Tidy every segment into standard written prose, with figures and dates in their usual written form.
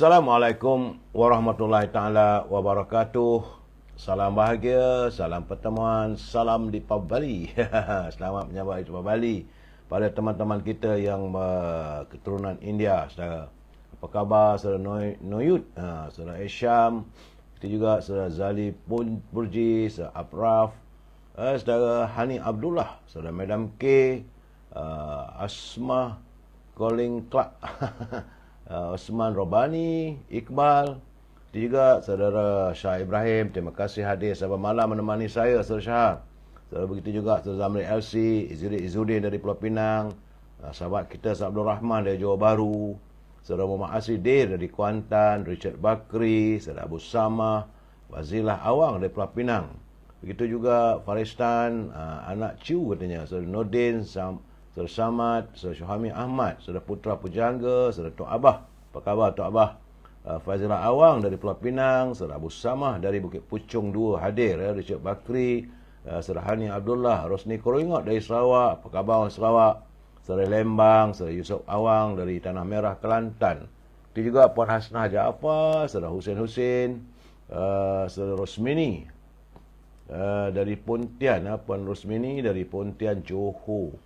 Assalamualaikum warahmatullahi taala wabarakatuh. Salam bahagia, salam pertemuan, salam di Bali. Selamat menyambut Hari Bali pada teman-teman kita yang keturunan India, saudara. Apa khabar saudara Noyut, saudara Esham, kita juga saudara Zali Burji, saudara Apraf, saudara Hani Abdullah, saudara Madam K, Asma Calling Clark, Osman Robani, Iqbal, juga saudara Syah Ibrahim. Terima kasih hadir sahabat malam menemani saya, saudara Syah. Saudara begitu juga saudara Zamri LC, Izzuddin dari Pulau Pinang, sahabat kita sahabat Abdul Rahman dari Johor Bahru, saudara Muhammad Asidir dari Kuantan, Richard Bakri, saudara Abu Samah, Wazilah Awang dari Pulau Pinang. Begitu juga Faristan, anak Ciu katanya, saudara Nordin, saudara Samad, saudara Syuhami Ahmad, saudara Putra Pujangga, saudara Tok Abah. Apa khabar Tok Abah? Fazilah Awang dari Pulau Pinang, saudara Abu Samah dari Bukit Pucung 2 hadir, Richard Bakri, saudara Hani Abdullah, Rosni Koringot dari Sarawak. Apa khabar orang Sarawak? Saudara Lembang, saudara Yusuf Awang dari Tanah Merah, Kelantan. Itu juga Puan Hasnah Jaafar, saudara Husin, saudara Rosmini dari Pontian, Puan Rosmini dari Pontian, Johor.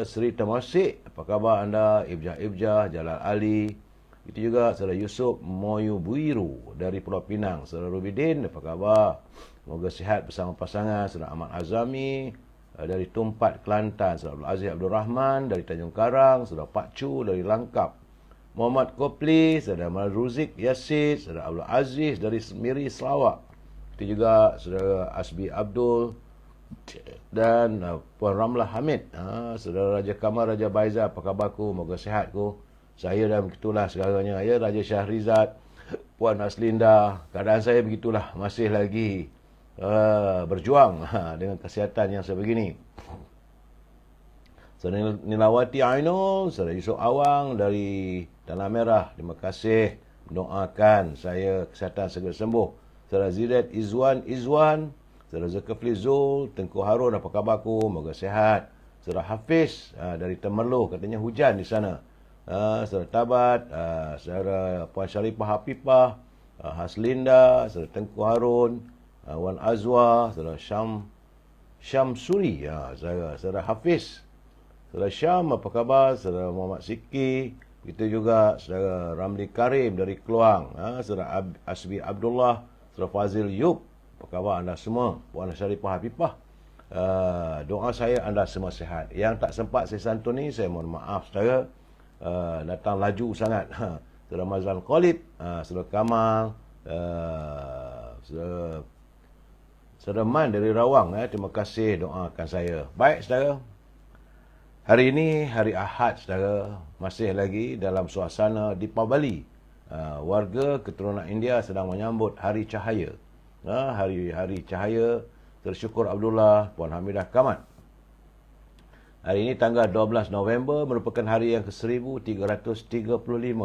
Seri Temasik, apa khabar anda? Ibjah, Jalal Ali. Itu juga saudara Yusuf Moyu Buiru dari Pulau Pinang. Saudara Rubidin, apa khabar? Semoga sihat bersama pasangan. Saudara Ahmad Azami dari Tumpat, Kelantan. Saudara Abdul Aziz Abdul Rahman dari Tanjung Karang. Saudara Pak Chu dari Langkap. Muhammad Kopli, saudara Mal Ruzik Yasid, saudara Abdul Aziz dari Semiri, Sarawak. Itu juga saudara Asbi Abdul dan Puan Ramlah Hamid, saudara Raja Kamal, Raja Baiza. Apa khabarku? Moga sihatku. Saya dah begitulah segalanya, ya. Raja Syahrizad, Puan Aslinda, keadaan saya begitulah, masih lagi berjuang dengan kesihatan yang sebegini. Saudara Nilawati Ainul, saudara Yusuf Awang dari Tanah Merah, terima kasih mendoakan saya kesihatan segera sembuh. Saudara Zidat Izwan, saudara Zulkifli Zul, Tengku Harun, apa khabarku? Moga sihat. Saudara Hafiz dari Temerloh, katanya hujan di sana. Saudara Tabat, saudara Puan Syarifah Hafifah, Haslinda, saudara Tengku Harun, Wan Azwa, saudara Syamsuri, saudara Hafiz, saudara Syam, apa khabar? Saudara Muhammad Siki, begitu juga saudara Ramli Karim dari Keluang, saudara Asbi Abdullah, saudara Fazil Yub. Apa khabar anda semua? Puan Syarifah Hafifah, doa saya anda semua sihat. Yang tak sempat saya santuni, saya mohon maaf saudara. Datang laju sangat. Saudara Mazlan Khalid, saudara Kamal, saudara Man dari Rawang, terima kasih doakan saya. Baik saudara, hari ini hari Ahad saudara, masih lagi dalam suasana Deepavali. Warga keturunan India sedang menyambut Hari Cahaya. Hari Cahaya, tersyukur Abdullah, Puan Hamidah Kamat. Hari ini tanggal 12 November merupakan hari yang ke-1335.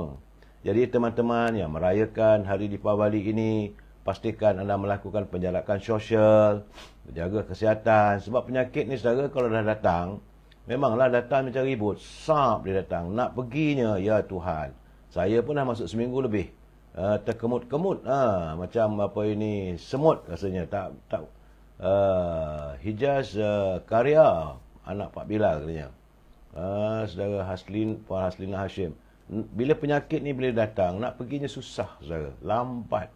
Jadi teman-teman yang merayakan hari Deepavali ini, pastikan anda melakukan penjarakan sosial, menjaga kesihatan. Sebab penyakit ni saudara kalau dah datang, memanglah datang macam ribut. Sap dia datang. Nak perginya, ya Tuhan. Saya pun dah masuk seminggu lebih. Terkemut-kemut. Macam apa ini, semut rasanya. Hijaz Karya, anak Pak Bilal katanya. Saudara Puan Haslina Hashim. Bila penyakit ni boleh datang, nak perginya susah saudara. Lambat.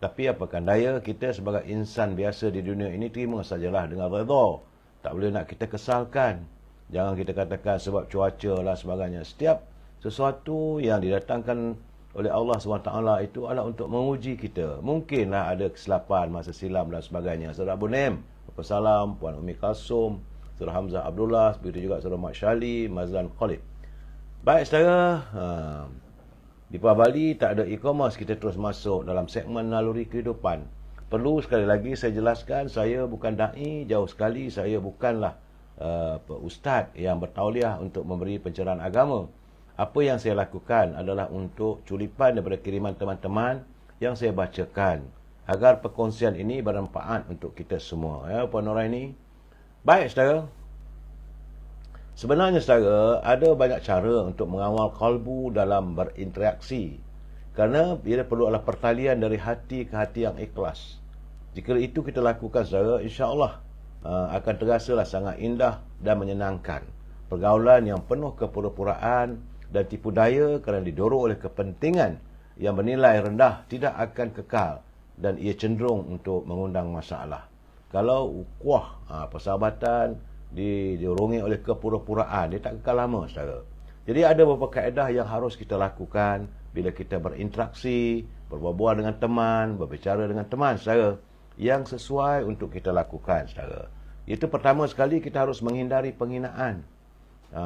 Tapi apakan daya, kita sebagai insan biasa di dunia ini terima sajalah dengan redha. Tak boleh nak kita kesalkan. Jangan kita katakan sebab cuaca lah sebagainya. Setiap sesuatu yang didatangkan oleh Allah SWT itu adalah untuk menguji kita. Mungkinlah ada kesilapan masa silam dan sebagainya. Saudara Abu Nem, Salam, Puan Umi Kasum, saudara Hamzah Abdullah, begitu juga saudara Mat Syali, Mazlan Khalid. Baik saudara, di Bali tak ada e-commerce, kita terus masuk dalam segmen naluri kehidupan. Perlu sekali lagi saya jelaskan, saya bukan da'i, jauh sekali saya bukanlah ustaz yang bertauliah untuk memberi pencerahan agama. Apa yang saya lakukan adalah untuk culipan daripada kiriman teman-teman yang saya bacakan, agar perkongsian ini bermanfaat untuk kita semua. Ya, Puan Noraini. Baik saudara, sebenarnya saudara, ada banyak cara untuk mengawal kalbu dalam berinteraksi Kerana ia perlu adalah pertalian dari hati ke hati yang ikhlas. Jika itu kita lakukan saudara, insya-Allah akan terasalah sangat indah dan menyenangkan. Pergaulan yang penuh kepura-puraan dan tipu daya kerana didorong oleh kepentingan yang bernilai rendah tidak akan kekal dan ia cenderung untuk mengundang masalah. Kalau ukhuwah, persahabatan didorongi oleh kepura-puraan, dia tak kekal lama saudara. Jadi ada beberapa kaedah yang harus kita lakukan bila kita berinteraksi, berbual dengan teman, berbicara dengan teman saudara, yang sesuai untuk kita lakukan saudara. Itu pertama sekali kita harus menghindari penghinaan.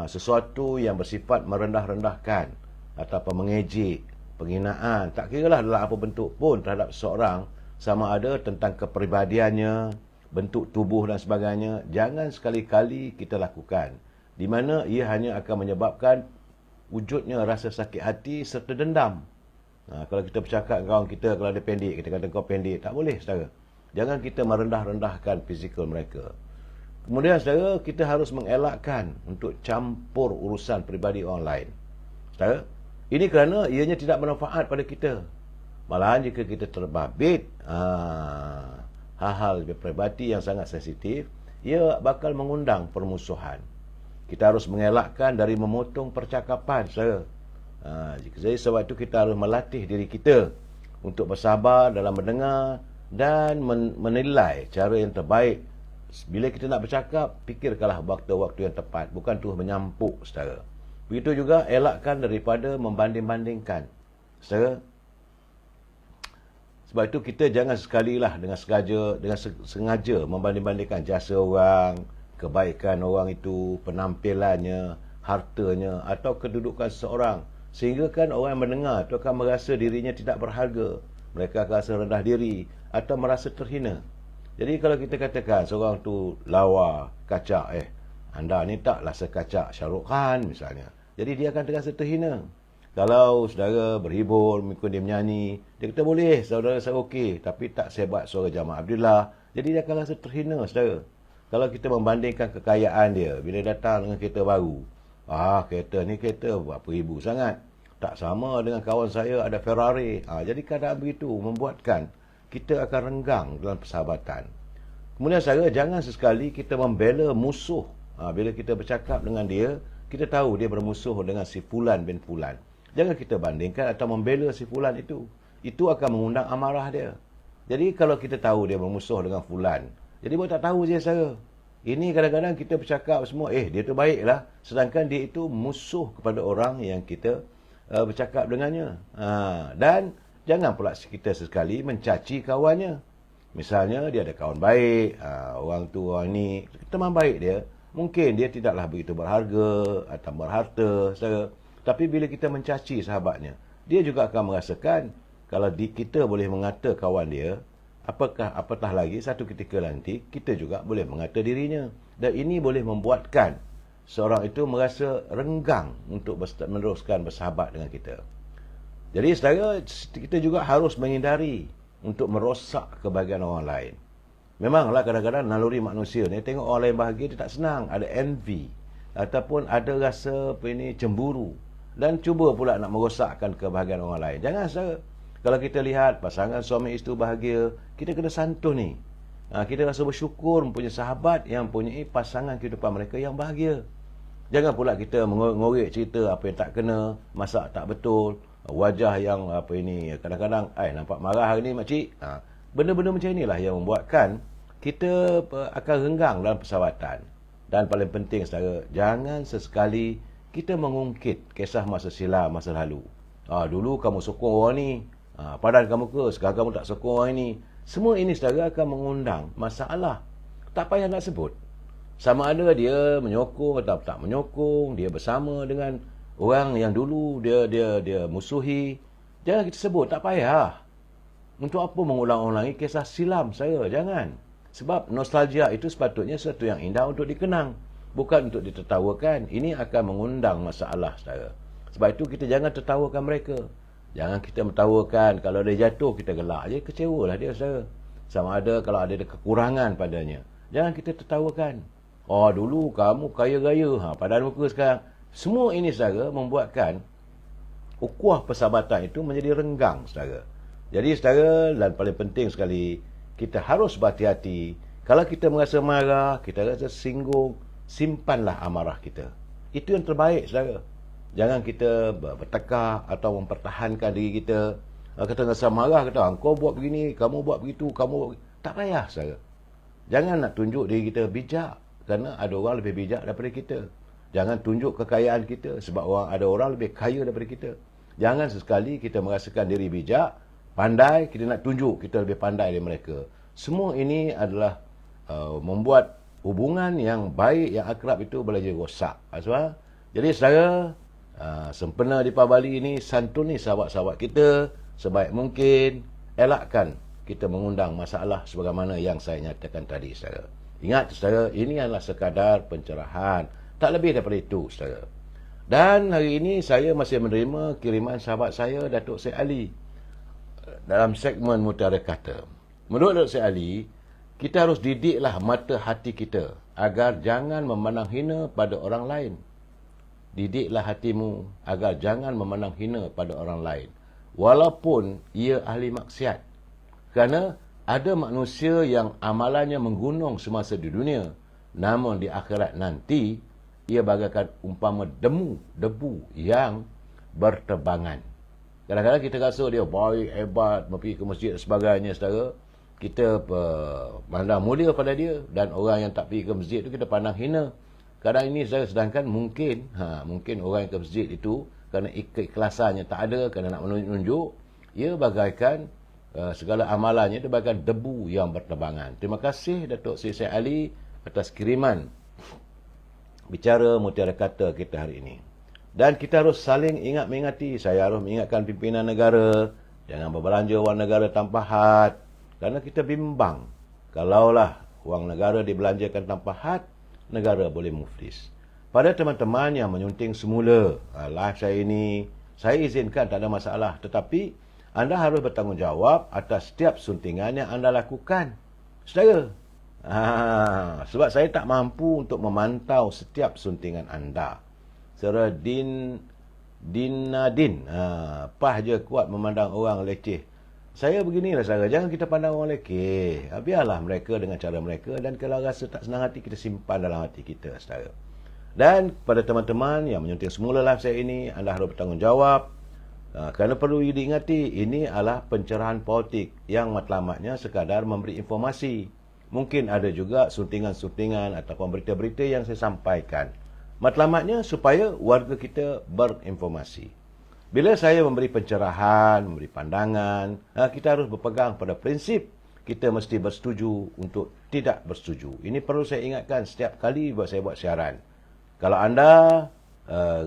Sesuatu yang bersifat merendah-rendahkan ataupun mengejek, penghinaan, tak kiralah dalam apa bentuk pun terhadap seseorang, sama ada tentang kepribadiannya, bentuk tubuh dan sebagainya, jangan sekali-kali kita lakukan, di mana ia hanya akan menyebabkan wujudnya rasa sakit hati serta dendam. Kalau kita bercakap dengan kawan kita, kalau dia pendek, kita kata kau pendek, tak boleh saudara. Jangan kita merendah-rendahkan fizikal mereka. Kemudian saudara, kita harus mengelakkan untuk campur urusan peribadi orang lain. Saudara, ini kerana ianya tidak bermanfaat pada kita. Malahan jika kita terbabit hal-hal peribadi yang sangat sensitif, ia bakal mengundang permusuhan. Kita harus mengelakkan dari memotong percakapan saudara. Jadi sebab itu kita harus melatih diri kita untuk bersabar dalam mendengar dan menilai cara yang terbaik. Bila kita nak bercakap, fikirkanlah waktu-waktu yang tepat, bukan terus menyampuk saudara. Begitu juga elakkan daripada membanding-bandingkan saudara. Sebab itu kita jangan sekalilah dengan sengaja membanding-bandingkan jasa orang, kebaikan orang itu, penampilannya, hartanya atau kedudukan seseorang, sehingga kan orang yang mendengar itu akan merasa dirinya tidak berharga. Mereka akan rasa rendah diri atau merasa terhina. Jadi kalau kita katakan seorang tu lawa, kacak, anda ni taklah sekacak Shah Rukh Khan misalnya, jadi dia akan terasa terhina. Kalau saudara berhibur, mengikut dia menyanyi, dia kata boleh, saudara saya okey, tapi tak sehebat suara Jamal Abdullah, jadi dia akan rasa terhina saudara. Kalau kita membandingkan kekayaan dia, bila datang dengan kereta baru, kereta ni kereta berapa ribu sangat, tak sama dengan kawan saya ada Ferrari. Jadi keadaan begitu membuatkan kita akan renggang dalam persahabatan. Kemudian saudara, jangan sesekali kita membela musuh. Bila kita bercakap dengan dia, kita tahu dia bermusuh dengan si Fulan bin Fulan. Jangan kita bandingkan atau membela si Fulan itu. Itu akan mengundang amarah dia. Jadi kalau kita tahu dia bermusuh dengan Fulan, jadi buat tak tahu je saudara. Ini kadang-kadang kita bercakap semua, dia tu baiklah, sedangkan dia itu musuh kepada orang yang kita bercakap dengannya. Dan jangan pula kita sesekali mencaci kawannya. Misalnya dia ada kawan baik, orang tu orang ni, teman baik dia, mungkin dia tidaklah begitu berharga atau berharta saudara. Tapi bila kita mencaci sahabatnya, dia juga akan merasakan kalau kita boleh mengata kawan dia, apatah lagi satu ketika nanti kita juga boleh mengata dirinya. Dan ini boleh membuatkan seorang itu merasa renggang untuk meneruskan bersahabat dengan kita. Jadi saudara, kita juga harus menghindari untuk merosak kebahagiaan orang lain. Memanglah kadang-kadang naluri manusia ni, tengok orang lain bahagia, dia tak senang, ada envy ataupun ada rasa cemburu dan cuba pula nak merosakkan kebahagiaan orang lain. Jangan saudara. Kalau kita lihat pasangan suami isteri bahagia, kita kena santun ni. Kita rasa bersyukur mempunyai sahabat yang mempunyai pasangan kehidupan mereka yang bahagia. Jangan pula kita mengorek cerita apa yang tak kena, masak tak betul, wajah yang kadang-kadang nampak marah hari ni makcik. Benda-benda macam inilah yang membuatkan kita akan renggang dalam persahabatan. Dan paling penting saudara, jangan sesekali kita mengungkit kisah masa silam, masa lalu. Dulu kamu sokong orang ni, padan kamu ke, sekarang kamu tak sokong orang ini. Semua ini saudara akan mengundang masalah. Tak payah nak sebut. Sama ada dia menyokong atau tak menyokong, dia bersama dengan orang yang dulu dia musuhi. Jangan kita sebut, tak payah. Untuk apa mengulang-ulangi kisah silam saya? Jangan. Sebab nostalgia itu sepatutnya sesuatu yang indah untuk dikenang, bukan untuk ditertawakan. Ini akan mengundang masalah saudara. Sebab itu kita jangan tertawakan mereka. Jangan kita tertawakan. Kalau dia jatuh, kita gelak je, kecewalah dia saudara. Sama ada kalau ada kekurangan padanya, jangan kita tertawakan. Dulu kamu kaya raya, padan muka sekarang. Semua ini saudara membuatkan ukhuwah persahabatan itu menjadi renggang, saudara. Jadi saudara, dan paling penting sekali, kita harus berhati-hati. Kalau kita merasa marah, kita rasa singgung, simpanlah amarah kita. Itu yang terbaik, saudara. Jangan kita bertekak atau mempertahankan diri kita. Kita rasa marah, kata, kau buat begini, kamu buat begitu, kamu buat begitu. Tak payah, saudara. Jangan nak tunjuk diri kita bijak, kerana ada orang lebih bijak daripada kita. Jangan tunjuk kekayaan kita, sebab ada orang lebih kaya daripada kita. Jangan sesekali kita merasakan diri bijak, pandai, kita nak tunjuk kita lebih pandai dari mereka. Semua ini adalah membuat hubungan yang baik, yang akrab itu boleh jadi rosak. Jadi saudara, sempena di Bali ini, santuni sahabat-sahabat kita sebaik mungkin, elakkan kita mengundang masalah sebagaimana yang saya nyatakan tadi, saudara. Ingat, saudara, ini adalah sekadar pencerahan, tak lebih daripada itu, saudara. Dan hari ini saya masih menerima kiriman sahabat saya, Datuk Syed Ali, dalam segmen Mutiara Kata. Menurut Datuk Syed Ali, kita harus didiklah mata hati kita agar jangan memandang hina pada orang lain. Didiklah hatimu agar jangan memandang hina pada orang lain, walaupun ia ahli maksiat. Kerana ada manusia yang amalannya menggunung semasa di dunia, namun di akhirat nanti ia bagaikan umpama debu yang berterbangan. Kadang-kadang kita rasa dia baik, hebat, pergi ke masjid dan sebagainya, saudara. Kita pandang mulia pada dia, dan orang yang tak pergi ke masjid itu kita pandang hina. Kadang ini saya sedangkan mungkin orang yang ke masjid itu kerana keikhlasannya tak ada, kerana nak menunjuk, ia bagaikan segala amalannya itu bagaikan debu yang berterbangan. Terima kasih Datuk Syed Ali atas kiriman bicara Mutiara Kata kita hari ini. Dan kita harus saling ingat-mengingati. Saya harus mengingatkan pimpinan negara, jangan berbelanja wang negara tanpa had, kerana kita bimbang. Kalaulah wang negara dibelanjakan tanpa had, negara boleh muflis. Pada teman-teman yang menyunting semula live saya ini, saya izinkan, tak ada masalah. Tetapi anda harus bertanggungjawab atas setiap suntingan yang anda lakukan, saudara. Sebab saya tak mampu untuk memantau setiap suntingan anda. Saudara Dinadin, pah je kuat memandang orang leceh. Saya beginilah, saudara, jangan kita pandang orang leceh. Biarlah mereka dengan cara mereka, dan kalau rasa tak senang hati, kita simpan dalam hati kita, saudara. Dan pada teman-teman yang menyunting semula live saya ini, anda harus bertanggungjawab. Kerana perlu diingati, ini adalah pencerahan politik yang matlamatnya sekadar memberi informasi. Mungkin ada juga suntingan-suntingan ataupun berita-berita yang saya sampaikan. Matlamatnya supaya warga kita berinformasi. Bila saya memberi pencerahan, memberi pandangan, kita harus berpegang pada prinsip kita mesti bersetuju untuk tidak bersetuju. Ini perlu saya ingatkan setiap kali saya buat siaran. Kalau anda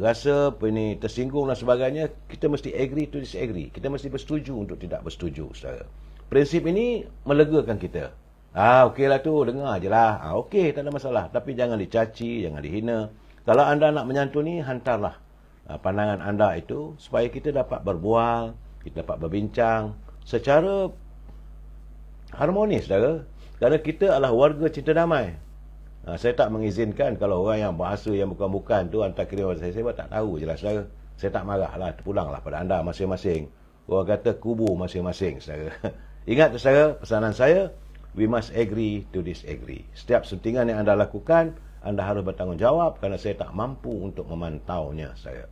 rasa ini tersinggung dan sebagainya, kita mesti agree to disagree. Kita mesti bersetuju untuk tidak bersetuju, saudara. Prinsip ini melegakan kita. Okeylah tu, dengar je lah. Okey, tak ada masalah. Tapi jangan dicaci, jangan dihina. Kalau anda nak menyantuni, hantarlah pandangan anda itu supaya kita dapat berbual, kita dapat berbincang secara harmonis, saudara. Kerana kita adalah warga cinta damai. Saya tak mengizinkan kalau orang yang bahasa yang bukan-bukan tu hantar kirim pada saya tak tahu je lah, saudara. Saya tak marahlah, terpulanglah pada anda masing-masing. Orang kata kubur masing-masing, saudara. Ingat, saudara, pesanan saya, we must agree to disagree. Setiap suntingan yang anda lakukan, anda harus bertanggungjawab, kerana saya tak mampu untuk memantaunya, saudara.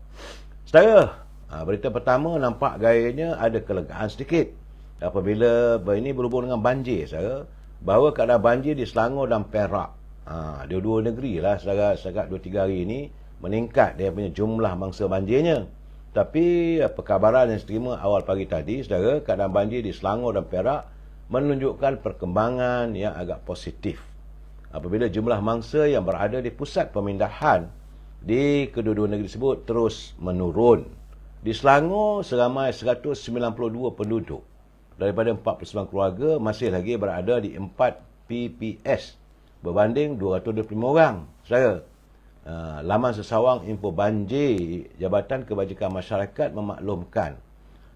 Saudara, berita pertama nampak gayanya ada kelegaan sedikit apabila ini berhubung dengan banjir, saudara. Bahawa keadaan banjir di Selangor dan Perak, dua-dua negeri lah, setakat 2-3 hari ini meningkat dia punya jumlah mangsa banjirnya. Tapi perkabaran yang saya terima awal pagi tadi, saudara, keadaan banjir di Selangor dan Perak menunjukkan perkembangan yang agak positif apabila jumlah mangsa yang berada di pusat pemindahan di kedua-dua negeri tersebut terus menurun. Di Selangor seramai 192 penduduk daripada 49 keluarga masih lagi berada di 4 PPS berbanding 225 orang. Saudara, laman sesawang info banjir Jabatan Kebajikan Masyarakat memaklumkan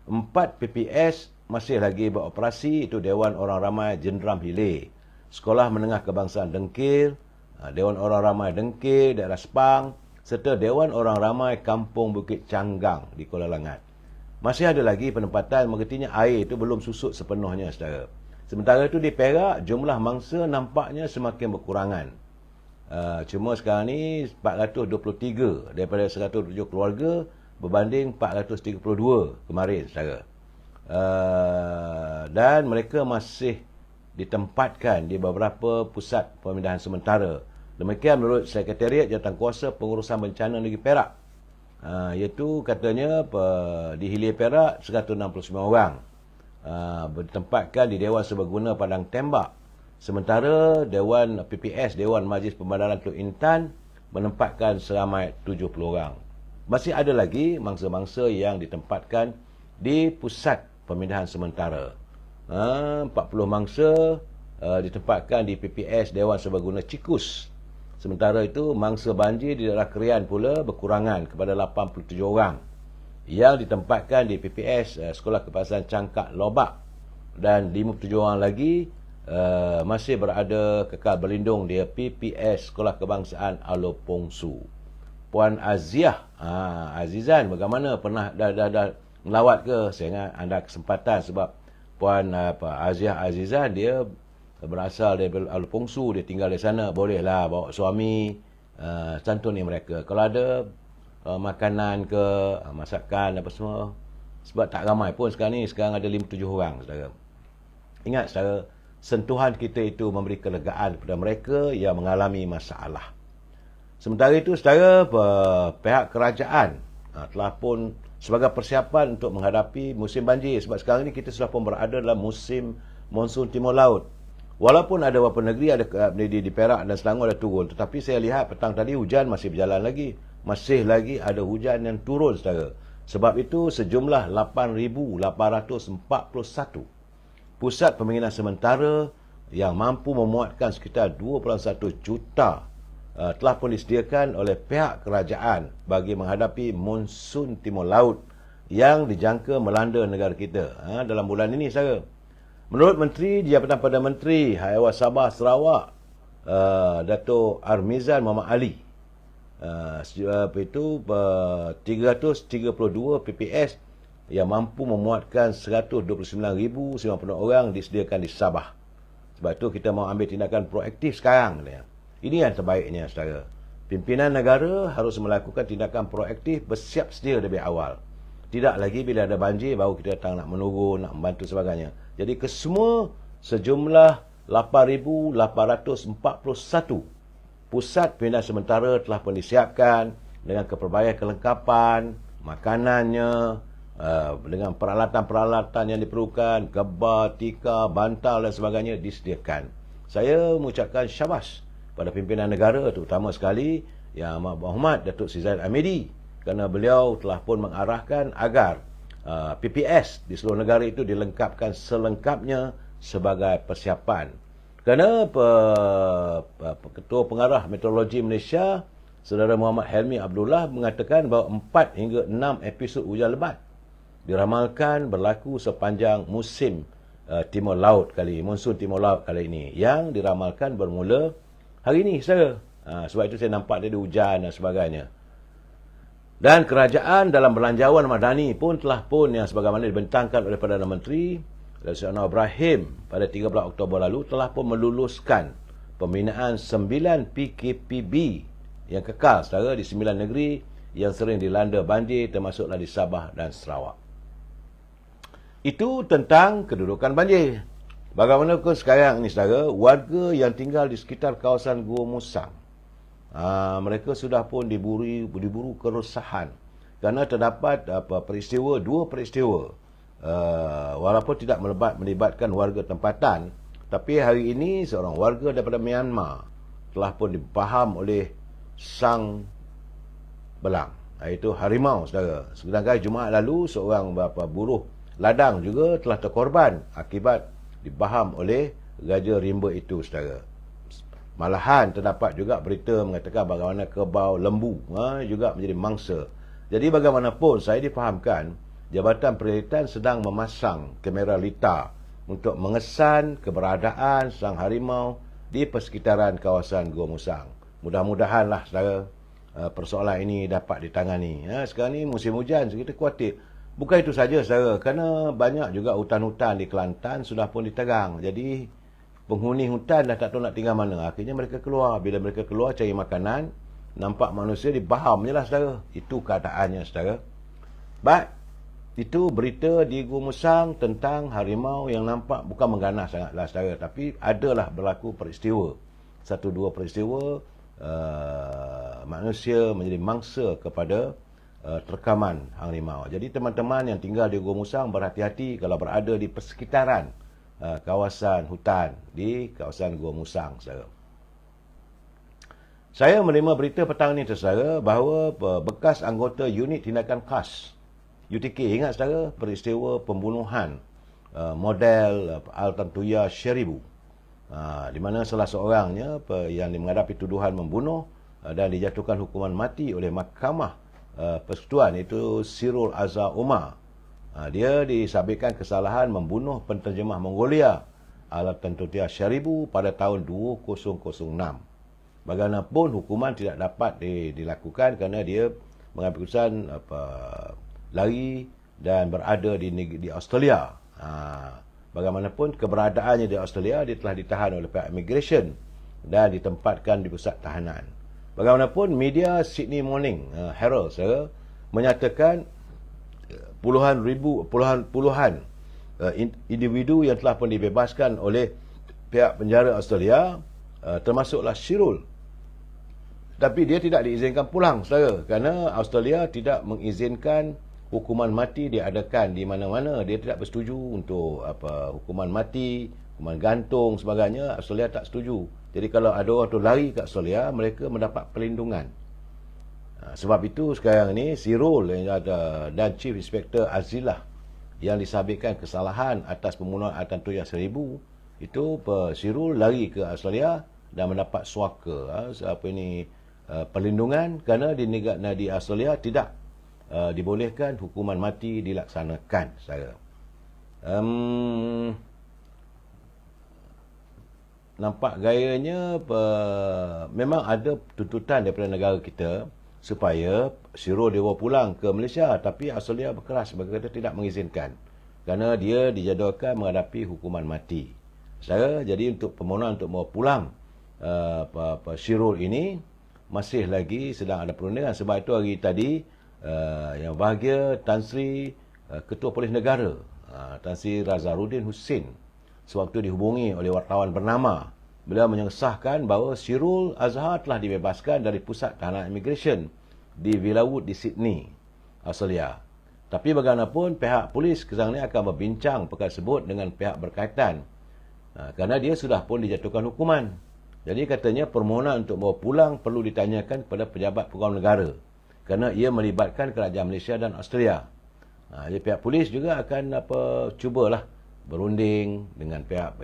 4 PPS masih lagi beroperasi, itu Dewan Orang Ramai Jenderam Hilir, Sekolah Menengah Kebangsaan Dengkil, Dewan Orang Ramai Dengkil, daerah Sepang, serta Dewan Orang Ramai Kampung Bukit Canggang di Kuala Langat. Masih ada lagi penempatan, mengertinya air itu belum susut sepenuhnya, saudara. Sementara itu di Perak, jumlah mangsa nampaknya semakin berkurangan. Cuma sekarang ni 423 daripada 107 keluarga berbanding 432 kemarin, saudara. Dan mereka masih ditempatkan di beberapa pusat pemindahan sementara. Demikian menurut Sekretariat Jawatankuasa Pengurusan Bencana Negeri Perak. Iaitu katanya di Hilir Perak 169 orang ditempatkan di Dewan Serbaguna Padang Tembak. Sementara Dewan PPS, Dewan Majlis Pembandaran Teluk Intan, menempatkan seramai 70 orang. Masih ada lagi mangsa-mangsa yang ditempatkan di pusat pemindahan sementara. 40 mangsa ditempatkan di PPS Dewan Serbaguna Cikus. Sementara itu, mangsa banjir di daerah Krian pula berkurangan kepada 87 orang yang ditempatkan di PPS Sekolah Kebangsaan Cangkak Lobak, dan 57 orang lagi masih berada kekal berlindung di PPS Sekolah Kebangsaan Alor Pongsu. Puan Aziah Azizan, bagaimana, pernah dah melawat ke? Saya ingat anda kesempatan, sebab Puan Aziah Azizan dia berasal dari Alor Pongsu, dia tinggal di sana. Bolehlah bawa suami santuni mereka. Kalau ada makanan ke, masakan apa semua. Sebab tak ramai pun sekarang ni, sekarang ada 57 orang, saudara. Ingat, saudara, sentuhan kita itu memberi kelegaan kepada mereka yang mengalami masalah. Sementara itu, saudara, pihak kerajaan telah pun sebagai persiapan untuk menghadapi musim banjir. Sebab sekarang ni kita sudah pun berada dalam musim monsun timur laut. Walaupun ada beberapa negeri ada di Perak dan Selangor ada turun, tetapi saya lihat petang tadi hujan masih berjalan lagi. Masih lagi ada hujan yang turun, saudara. Sebab itu sejumlah 8,841 pusat pembinaan sementara yang mampu memuatkan sekitar 2.1 juta telah pun disediakan oleh pihak kerajaan bagi menghadapi monsun timur laut yang dijangka melanda negara kita dalam bulan ini, saudara. Menurut Menteri di Jabatan Perdana Menteri Haiwan Sabah Sarawak, Dato' Armizan Muhammad Ali, itu 332 PPS yang mampu memuatkan 129,090 orang disediakan di Sabah. Sebab itu kita mahu ambil tindakan proaktif sekarang. Ini yang terbaiknya, saudara. Pimpinan negara harus melakukan tindakan proaktif, bersiap sedia lebih awal. Tidak lagi bila ada banjir baru kita datang nak menurun, nak membantu sebagainya. Jadi kesemua sejumlah 8,841 pusat pembinaan sementara telah pun disiapkan dengan pelbagai kelengkapan, makanannya, dengan peralatan-peralatan yang diperlukan, gebar, tikar, bantal dan sebagainya disediakan. Saya mengucapkan syabas pada pimpinan negara, terutama sekali Yang Amat Berhormat Datuk Seri Zahid Hamidi, kerana beliau telah pun mengarahkan agar PPS di seluruh negara itu dilengkapkan selengkapnya sebagai persiapan. Kerana Ketua Pengarah Meteorologi Malaysia, Saudara Muhammad Helmi Abdullah, mengatakan bahawa 4 hingga 6 episod hujan lebat diramalkan berlaku sepanjang musim Timur Laut monsun Timur Laut kali ini, yang diramalkan bermula hari ini, saudara. Sebab itu saya nampak dia ada hujan dan sebagainya. Dan kerajaan dalam belanjawan madani pun telah pun, yang sebagaimana dibentangkan oleh Perdana Menteri Datuk Anwar Ibrahim pada 13 Oktober lalu, telah pun meluluskan pembinaan 9 PKPB yang kekal, saudara, di 9 negeri yang sering dilanda banjir, termasuklah di Sabah dan Sarawak. Itu tentang kedudukan banjir. Bagaimanakah sekarang ini, saudara, warga yang tinggal di sekitar kawasan Gua Musang, mereka sudah pun diburu keresahan kerana terdapat dua peristiwa, walaupun tidak melibatkan warga tempatan, tapi hari ini seorang warga daripada Myanmar telah pun dipaham oleh sang belang, iaitu harimau, saudara. Sedangkan Jumaat lalu seorang buruh ladang juga telah terkorban akibat dibaham oleh raja rimba itu, saudara. Malahan terdapat juga berita mengatakan bagaimana kerbau lembu juga menjadi mangsa. Jadi bagaimanapun saya difahamkan Jabatan Perkhidmatan sedang memasang kamera litar untuk mengesan keberadaan sang harimau di persekitaran kawasan Gua Musang. Mudah-mudahanlah, saudara, persoalan ini dapat ditangani. Sekarang ni musim hujan, kita khawatir Bukan itu saja, saudara. Kerana banyak juga hutan-hutan di Kelantan sudah pun ditegang. Jadi, penghuni hutan dah tak tahu nak tinggal mana. Akhirnya mereka keluar. Bila mereka keluar cari makanan, nampak manusia dibaham je lah, saudara. Itu keadaannya, saudara. But, itu berita di Gua Musang tentang harimau yang nampak bukan mengganas sangatlah, saudara. Tapi, adalah berlaku peristiwa. Satu dua peristiwa, manusia menjadi mangsa kepada terkaman harimau. Jadi teman-teman yang tinggal di Gua Musang berhati-hati kalau berada di persekitaran kawasan hutan di kawasan Gua Musang, saudara. Saya menerima berita petang ini, saudara, bahawa bekas anggota unit tindakan khas UTK, ingat saudara peristiwa pembunuhan model Al-Tantuya Sheribu, di mana salah seorangnya yang menghadapi tuduhan membunuh dan dijatuhkan hukuman mati oleh Mahkamah Persekutuan, itu Sirul Azhar Umar. Dia disabitkan kesalahan membunuh penterjemah Mongolia Al-Tantuya Sheribu pada tahun 2006. Bagaimanapun hukuman tidak dapat dilakukan kerana dia mengambil keputusan lari dan berada di Australia. Bagaimanapun keberadaannya di Australia, dia telah ditahan oleh pihak immigration dan ditempatkan di pusat tahanan. Bagaimanapun media Sydney Morning Herald, saudara, menyatakan puluhan individu yang telah pun dibebaskan oleh pihak penjara Australia, termasuklah Shirul. Tapi dia tidak diizinkan pulang, saudara, kerana Australia tidak mengizinkan hukuman mati diadakan di mana-mana. Dia tidak bersetuju untuk hukuman mati, hukuman gantung sebagainya. Australia tak setuju. Jadi kalau ada orang tu lari ke Australia, mereka mendapat perlindungan. Sebab itu sekarang ni Sirul dan Chief Inspector Azilah yang disabitkan kesalahan atas pembunuhan Al-Tantuya Sheribu, itu Sirul lari ke Australia dan mendapat suaka perlindungan kerana di Australia tidak dibolehkan hukuman mati dilaksanakan, saudara. Nampak gayanya memang ada tuntutan daripada negara kita supaya Shirul dibawa pulang ke Malaysia, tapi Australia berkeras, berkata tidak mengizinkan kerana dia dijadualkan menghadapi hukuman mati, saudara. Jadi untuk permohonan untuk membawa pulang Shirul ini masih lagi sedang ada perundingan. Sebab itu hari tadi yang bahagia Tan Sri Ketua Polis Negara Tan Sri Razaruddin Hussein sewaktu dihubungi oleh wartawan bernama, beliau mengesahkan bahawa Sirul Azhar telah dibebaskan dari pusat tahanan immigration di Villawood di Sydney, Australia. Tapi bagaimanapun pihak polis sekarang ini akan berbincang perkara tersebut dengan pihak berkaitan kerana dia sudah pun dijatuhkan hukuman. Jadi katanya permohonan untuk bawa pulang perlu ditanyakan kepada pejabat pegawai negara kerana ia melibatkan kerajaan Malaysia dan Australia. Jadi pihak polis juga akan cubalah berunding dengan pihak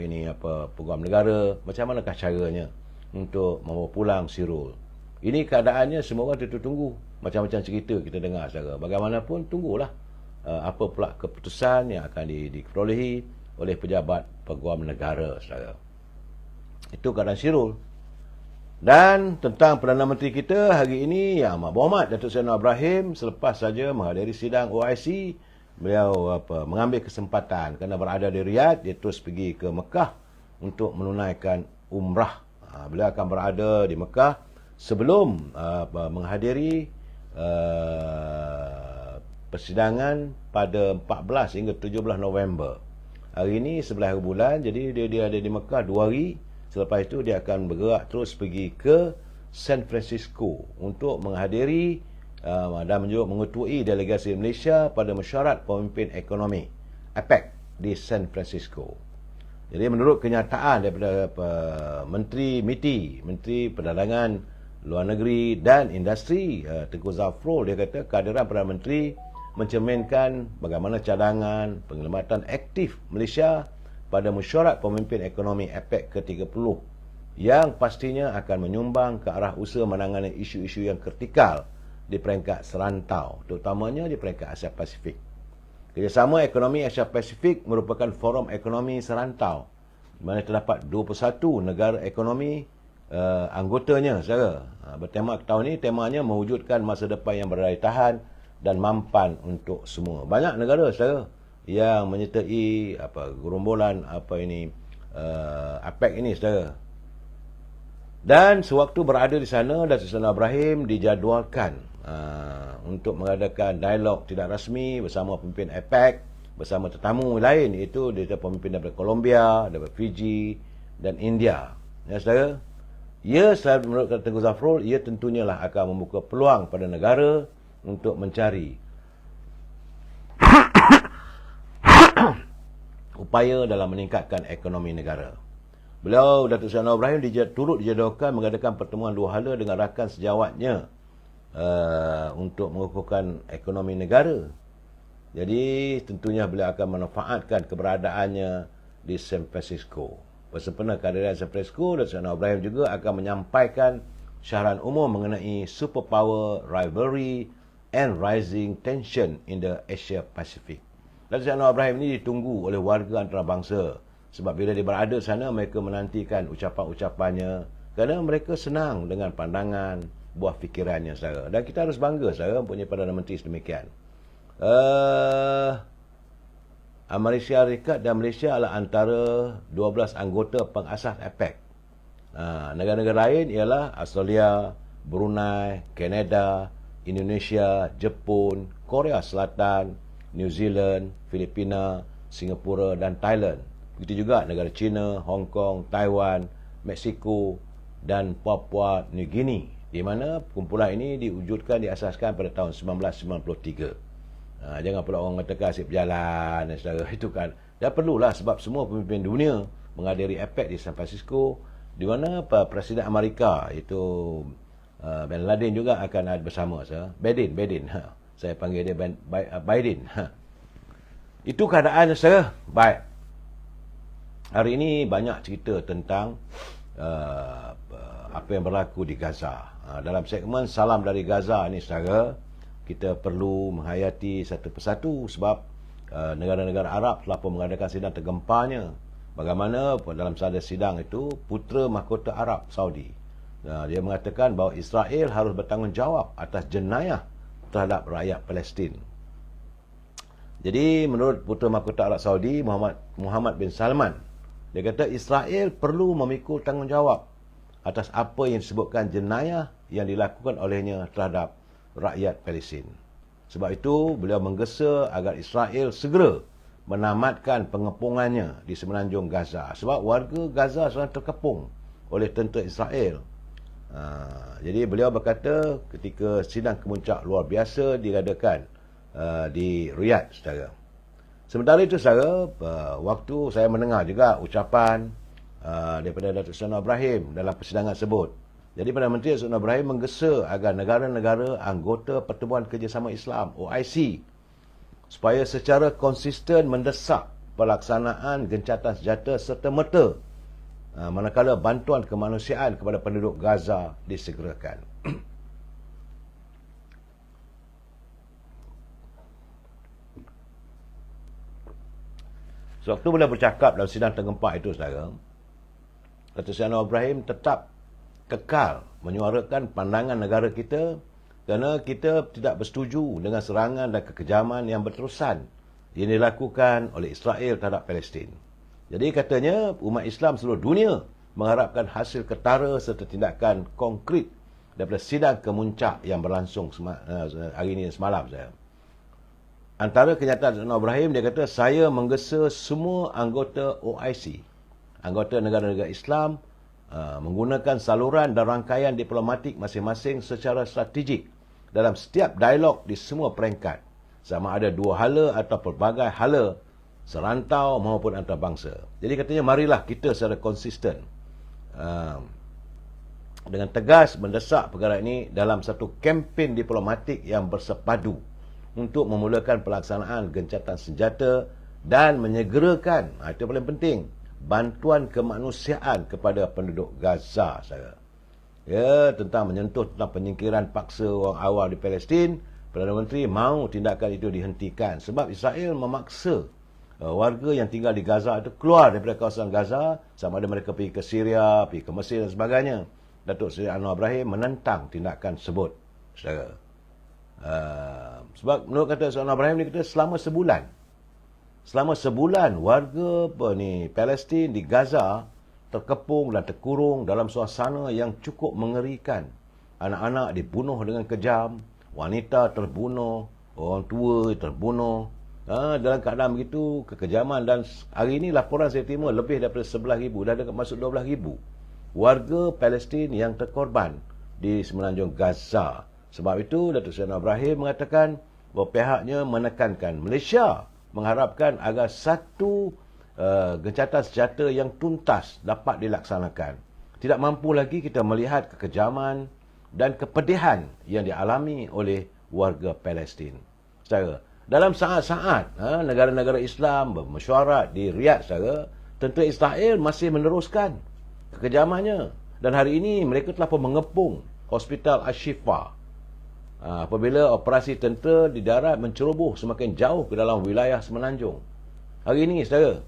pegawai negara, macam manakah caranya untuk membawa pulang Sirul. Ini keadaannya semua orang tunggu. Macam-macam cerita kita dengar, saudara. Bagaimanapun tunggulah apa pula keputusan yang akan diperolehi oleh pejabat pegawai negara, saudara. Itu keadaan Sirul. Dan tentang Perdana Menteri kita hari ini, Yang Amat Berhormat Datuk Seri Anwar Ibrahim, selepas saja menghadiri sidang OIC, beliau mengambil kesempatan kerana berada di Riyadh, dia terus pergi ke Mekah untuk menunaikan umrah. Beliau akan berada di Mekah sebelum menghadiri persidangan pada 14 hingga 17 November. Hari ini 11 bulan, jadi dia ada di Mekah 2 hari. Selepas itu dia akan bergerak terus pergi ke San Francisco untuk menghadiri dan mengetuai delegasi Malaysia pada mesyuarat pemimpin ekonomi APEC di San Francisco. Jadi menurut kenyataan daripada Menteri MITI, Menteri Perdagangan Luar Negeri dan Industri, Tengku Zafrul, dia kata kehadiran Perdana Menteri mencerminkan bagaimana cadangan penghormatan aktif Malaysia pada mesyuarat pemimpin ekonomi APEC ke-30 yang pastinya akan menyumbang ke arah usaha menangani isu-isu yang kritikal di peringkat serantau, terutamanya di peringkat Asia Pasifik. Kerjasama Ekonomi Asia Pasifik merupakan forum ekonomi serantau di mana terdapat 21 negara ekonomi anggotanya, saudara. Bertema tahun ini temanya mewujudkan masa depan yang berdaya tahan dan mampan untuk semua. Banyak negara saudara yang menyertai gerombolan APEC ini saudara. Dan sewaktu berada di sana, Datuk Seri Anwar Ibrahim dijadualkan untuk mengadakan dialog tidak rasmi bersama pemimpin APEC, bersama tetamu lain, iaitu pemimpin daripada Colombia, daripada Fiji dan India. Ya saudara, menurut kata Tengku Zafrul, ia tentunya lah akan membuka peluang pada negara untuk mencari upaya dalam meningkatkan ekonomi negara. Beliau, Datuk Seri Anwar Ibrahim, turut dijadualkan mengadakan pertemuan dua hala dengan rakan sejawatnya untuk mengukuhkan ekonomi negara. Jadi, tentunya beliau akan memanfaatkan keberadaannya di San Francisco. Bersempena kehadiran San Francisco, Datuk Seri Anwar Ibrahim juga akan menyampaikan syarahan umum mengenai superpower rivalry and rising tension in the Asia Pacific. Datuk Seri Anwar Ibrahim ini ditunggu oleh warga antarabangsa. Sebab bila dia berada di sana, mereka menantikan ucapan-ucapannya kerana mereka senang dengan pandangan, buah fikirannya saudara. Dan kita harus bangga saudara mempunyai Perdana Menteri sedemikian. Amerika Syarikat dan Malaysia adalah antara 12 anggota pengasas APEC. Negara-negara lain ialah Australia, Brunei, Kanada, Indonesia, Jepun, Korea Selatan, New Zealand, Filipina, Singapura dan Thailand. Begitu juga negara China, Hong Kong, Taiwan, Mexico dan Papua New Guinea, di mana kumpulan ini diasaskan pada tahun 1993. Jangan pula orang mengatakan asyik berjalan dan saudara. Itu kan dah perlulah, sebab semua pemimpin dunia menghadiri APEC di San Francisco, di mana Presiden Amerika itu Bin Laden juga akan ada bersama saya. Biden. Saya panggil dia Biden. Itu keadaan saya. Baik. Hari ini banyak cerita tentang apa yang berlaku di Gaza. Dalam segmen Salam dari Gaza ni saudara, kita perlu menghayati satu persatu, sebab negara-negara Arab telah pun mengadakan sidang tergempanya. Bagaimana dalam sada sidang itu, Putera Mahkota Arab Saudi, dia mengatakan bahawa Israel harus bertanggungjawab atas jenayah terhadap rakyat Palestin. Jadi menurut Putera Mahkota Arab Saudi, Muhammad bin Salman, dia kata Israel perlu memikul tanggungjawab atas apa yang disebutkan jenayah yang dilakukan olehnya terhadap rakyat Palestin. Sebab itu beliau menggesa agar Israel segera menamatkan pengepungannya di semenanjung Gaza. Sebab warga Gaza sedang terkepung oleh tentera Israel. Jadi beliau berkata ketika sidang kemuncak luar biasa diadakan di Riyadh, saudara. Sementara itu saudara, waktu saya mendengar juga ucapan daripada Datuk Seri Anwar Ibrahim dalam persidangan tersebut. Jadi Perdana Menteri Datuk Seri Anwar Ibrahim menggesa agar negara-negara anggota Pertubuhan Kerjasama Islam OIC supaya secara konsisten mendesak pelaksanaan gencatan senjata serta-merta manakala bantuan kemanusiaan kepada penduduk Gaza disegerakan. Sewaktu beliau bercakap dalam sidang tergempak itu, saudara, Datuk Seri Anwar Ibrahim tetap kekal menyuarakan pandangan negara kita kerana kita tidak bersetuju dengan serangan dan kekejaman yang berterusan yang dilakukan oleh Israel terhadap Palestin. Jadi katanya umat Islam seluruh dunia mengharapkan hasil ketara serta tindakan konkret daripada sidang kemuncak yang berlangsung hari ini semalam saya. Antara kenyataan Anwar Ibrahim, dia kata saya menggesa semua anggota OIC, anggota negara-negara Islam, menggunakan saluran dan rangkaian diplomatik masing-masing secara strategik dalam setiap dialog di semua peringkat, sama ada dua hala atau pelbagai hala serantau maupun antarabangsa. Jadi katanya marilah kita secara konsisten dengan tegas mendesak perkara ini dalam satu kempen diplomatik yang bersepadu untuk memulakan pelaksanaan gencatan senjata dan menyegerakan, itu paling penting, bantuan kemanusiaan kepada penduduk Gaza, saudara. Ya, tentang menyentuh tentang penyingkiran paksa orang awam di Palestin, Perdana Menteri mahu tindakan itu dihentikan sebab Israel memaksa warga yang tinggal di Gaza itu keluar daripada kawasan Gaza, sama ada mereka pergi ke Syria, pergi ke Mesir dan sebagainya. Datuk Seri Anwar Ibrahim menentang tindakan tersebut, saudara. Sebab menurut kata seorang Ibrahim ni, kata selama sebulan warga Palestin di Gaza terkepung dan terkurung dalam suasana yang cukup mengerikan. Anak-anak dibunuh dengan kejam, wanita terbunuh, orang tua terbunuh. Dalam keadaan begitu, kekejaman. Dan hari ini laporan saya terima lebih daripada 11,000, dah dekat masuk 12,000 warga Palestin yang terkorban di semenanjung Gaza. Sebab itu Datuk Seri Anwar Ibrahim mengatakan bahawa pihaknya menekankan Malaysia mengharapkan agar satu gencatan senjata yang tuntas dapat dilaksanakan. Tidak mampu lagi kita melihat kekejaman dan kepedihan yang dialami oleh warga Palestin. Saudara, dalam saat-saat negara-negara Islam bermesyuarat di Riyadh, saudara, tentera Israel masih meneruskan kekejamannya. Dan hari ini mereka telah pun mengepung Hospital Al-Shifa. Apabila operasi tentera di darat menceroboh semakin jauh ke dalam wilayah semenanjung. Hari ini, saudara,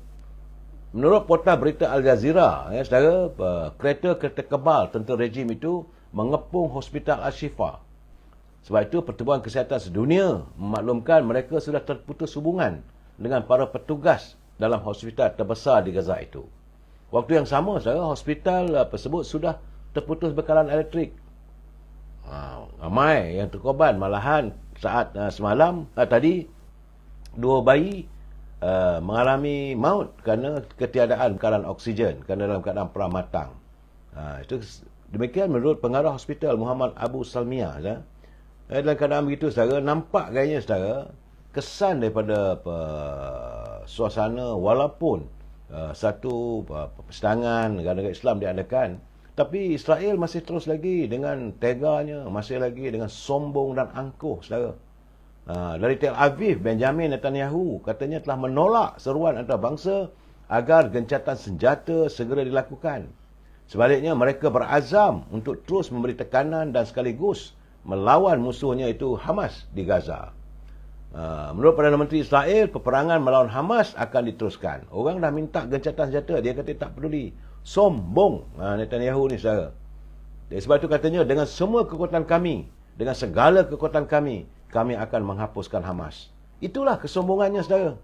menurut portal berita Al Jazeera, saudara, kereta-kereta kebal tentera rejim itu mengepung Hospital Al-Shifa. Sebab itu Pertubuhan Kesihatan Sedunia memaklumkan mereka sudah terputus hubungan dengan para petugas dalam hospital terbesar di Gaza itu. Waktu yang sama, saudara, hospital tersebut sudah terputus bekalan elektrik. Ramai yang terkorban. Malahan saat semalam tadi 2 bayi mengalami maut kerana ketiadaan bekalan oksigen, kerana dalam keadaan pramatang. Itu demikian menurut pengarah hospital Muhammad Abu Salmiah. Dalam keadaan begitu, saudara, nampak gayanya, saudara, kesan daripada suasana walaupun satu persidangan negara-negara Islam diadakan, tapi Israel masih terus lagi dengan teganya, masih lagi dengan sombong dan angkuh, saudara. Dari Tel Aviv, Benjamin Netanyahu katanya telah menolak seruan antarabangsa agar gencatan senjata segera dilakukan. Sebaliknya, mereka berazam untuk terus memberi tekanan dan sekaligus melawan musuhnya itu Hamas di Gaza. Menurut Perdana Menteri Israel, peperangan melawan Hamas akan diteruskan. Orang dah minta gencatan senjata, dia kata tak peduli. Sombong Netanyahu ni, saudara. Sebab itu katanya, dengan semua kekuatan kami, dengan segala kekuatan kami akan menghapuskan Hamas. Itulah kesombongannya, saudara.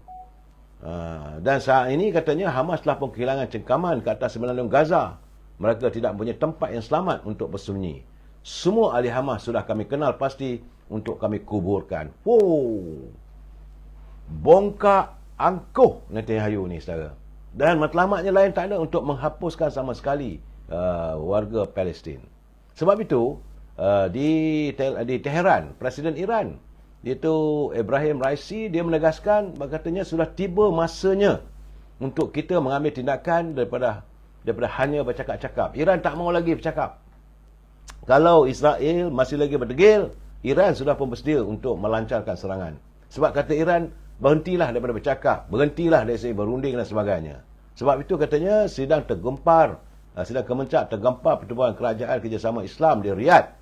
Dan saat ini katanya Hamas telah pun kehilangan cengkaman ke atas semenanjung Gaza. Mereka tidak punya tempat yang selamat untuk bersembunyi. Semua ahli Hamas sudah kami kenal pasti untuk kami kuburkan. Bongkak angkuh Netanyahu ni, saudara. Dan matlamatnya lain tak ada untuk menghapuskan sama sekali warga Palestin. Sebab itu di Tehran, Presiden Iran, iaitu Ibrahim Raisi, dia menegaskan, katanya sudah tiba masanya untuk kita mengambil tindakan daripada hanya bercakap-cakap. Iran tak mau lagi bercakap. Kalau Israel masih lagi berdegil, Iran sudah pun bersedia untuk melancarkan serangan. Sebab kata Iran, berhentilah daripada bercakap, berhentilah dari segi berunding dan sebagainya. Sebab itu katanya sidang kemencak tergempar Pertubuhan Kerajaan Kerjasama Islam di Riyadh.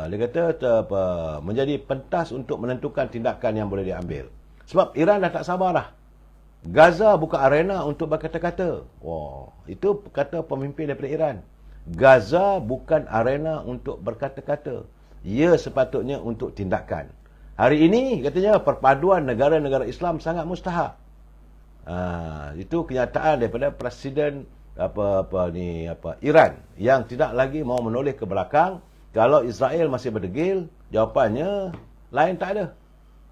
Dia kata menjadi pentas untuk menentukan tindakan yang boleh diambil. Sebab Iran dah tak sabar dah. Gaza bukan arena untuk berkata-kata. Itu kata pemimpin daripada Iran. Gaza bukan arena untuk berkata-kata. Ia sepatutnya untuk tindakan. Hari ini katanya perpaduan negara-negara Islam sangat mustahak. Itu kenyataan daripada Presiden Iran yang tidak lagi mau menoleh ke belakang. Kalau Israel masih berdegil, jawapannya lain tak ada.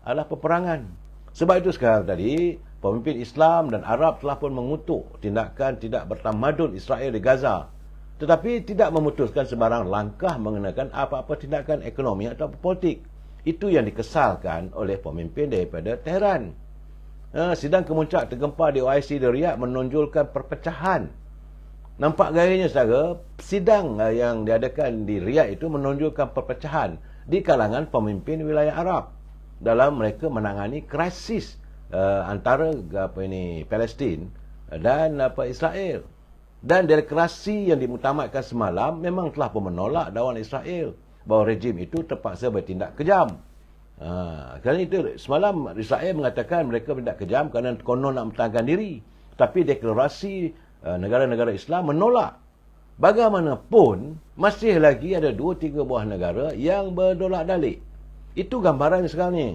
Adalah peperangan. Sebab itu sekarang tadi pemimpin Islam dan Arab telah pun mengutuk tindakan tidak bertamadun Israel di Gaza. Tetapi tidak memutuskan sebarang langkah mengenakan apa-apa tindakan ekonomi atau politik. Itu yang dikesalkan oleh pemimpin daripada Tehran. Sidang kemuncak tergempar di OIC di Riyadh menonjolkan perpecahan. Nampak gayanya, saudara, sidang yang diadakan di Riyadh itu menonjolkan perpecahan di kalangan pemimpin wilayah Arab dalam mereka menangani krisis antara Palestin dan Israel. Dan deklarasi yang dimuktamadkan semalam memang telah pun menolak dakwaan Israel bahawa rejim itu terpaksa bertindak kejam. Kerana itu semalam Israel mengatakan mereka bertindak kejam kerana konon nak mempertahankan diri. Tapi deklarasi negara-negara Islam menolak. Bagaimanapun masih lagi ada 2-3 buah negara yang berdolak dalik. Itu gambaran sekarang ni.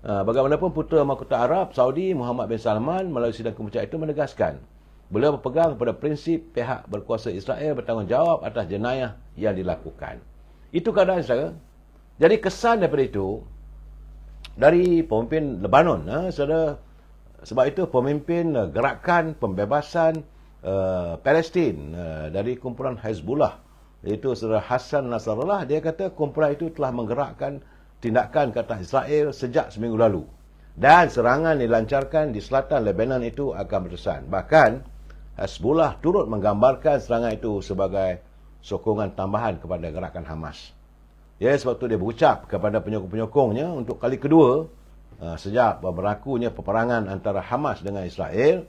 Bagaimanapun Putera Mahkota Arab, Saudi, Muhammad bin Salman melalui sidang keputusan itu menegaskan, beliau berpegang pada prinsip pihak berkuasa Israel bertanggungjawab atas jenayah yang dilakukan. Itu keadaan saudara. Jadi kesan daripada itu, dari pemimpin Lebanon, saudara, sebab itu pemimpin gerakan pembebasan Palestin dari kumpulan Hezbollah, iaitu saudara Hassan Nasrallah, dia kata kumpulan itu telah menggerakkan tindakan ke atas Israel sejak seminggu lalu. Dan serangan dilancarkan di selatan Lebanon itu akan berterusan. Bahkan, Hezbollah turut menggambarkan serangan itu sebagai sokongan tambahan kepada gerakan Hamas. Ya, sebab itu dia berucap kepada penyokong-penyokongnya untuk kali kedua sejak berlakunya peperangan antara Hamas dengan Israel.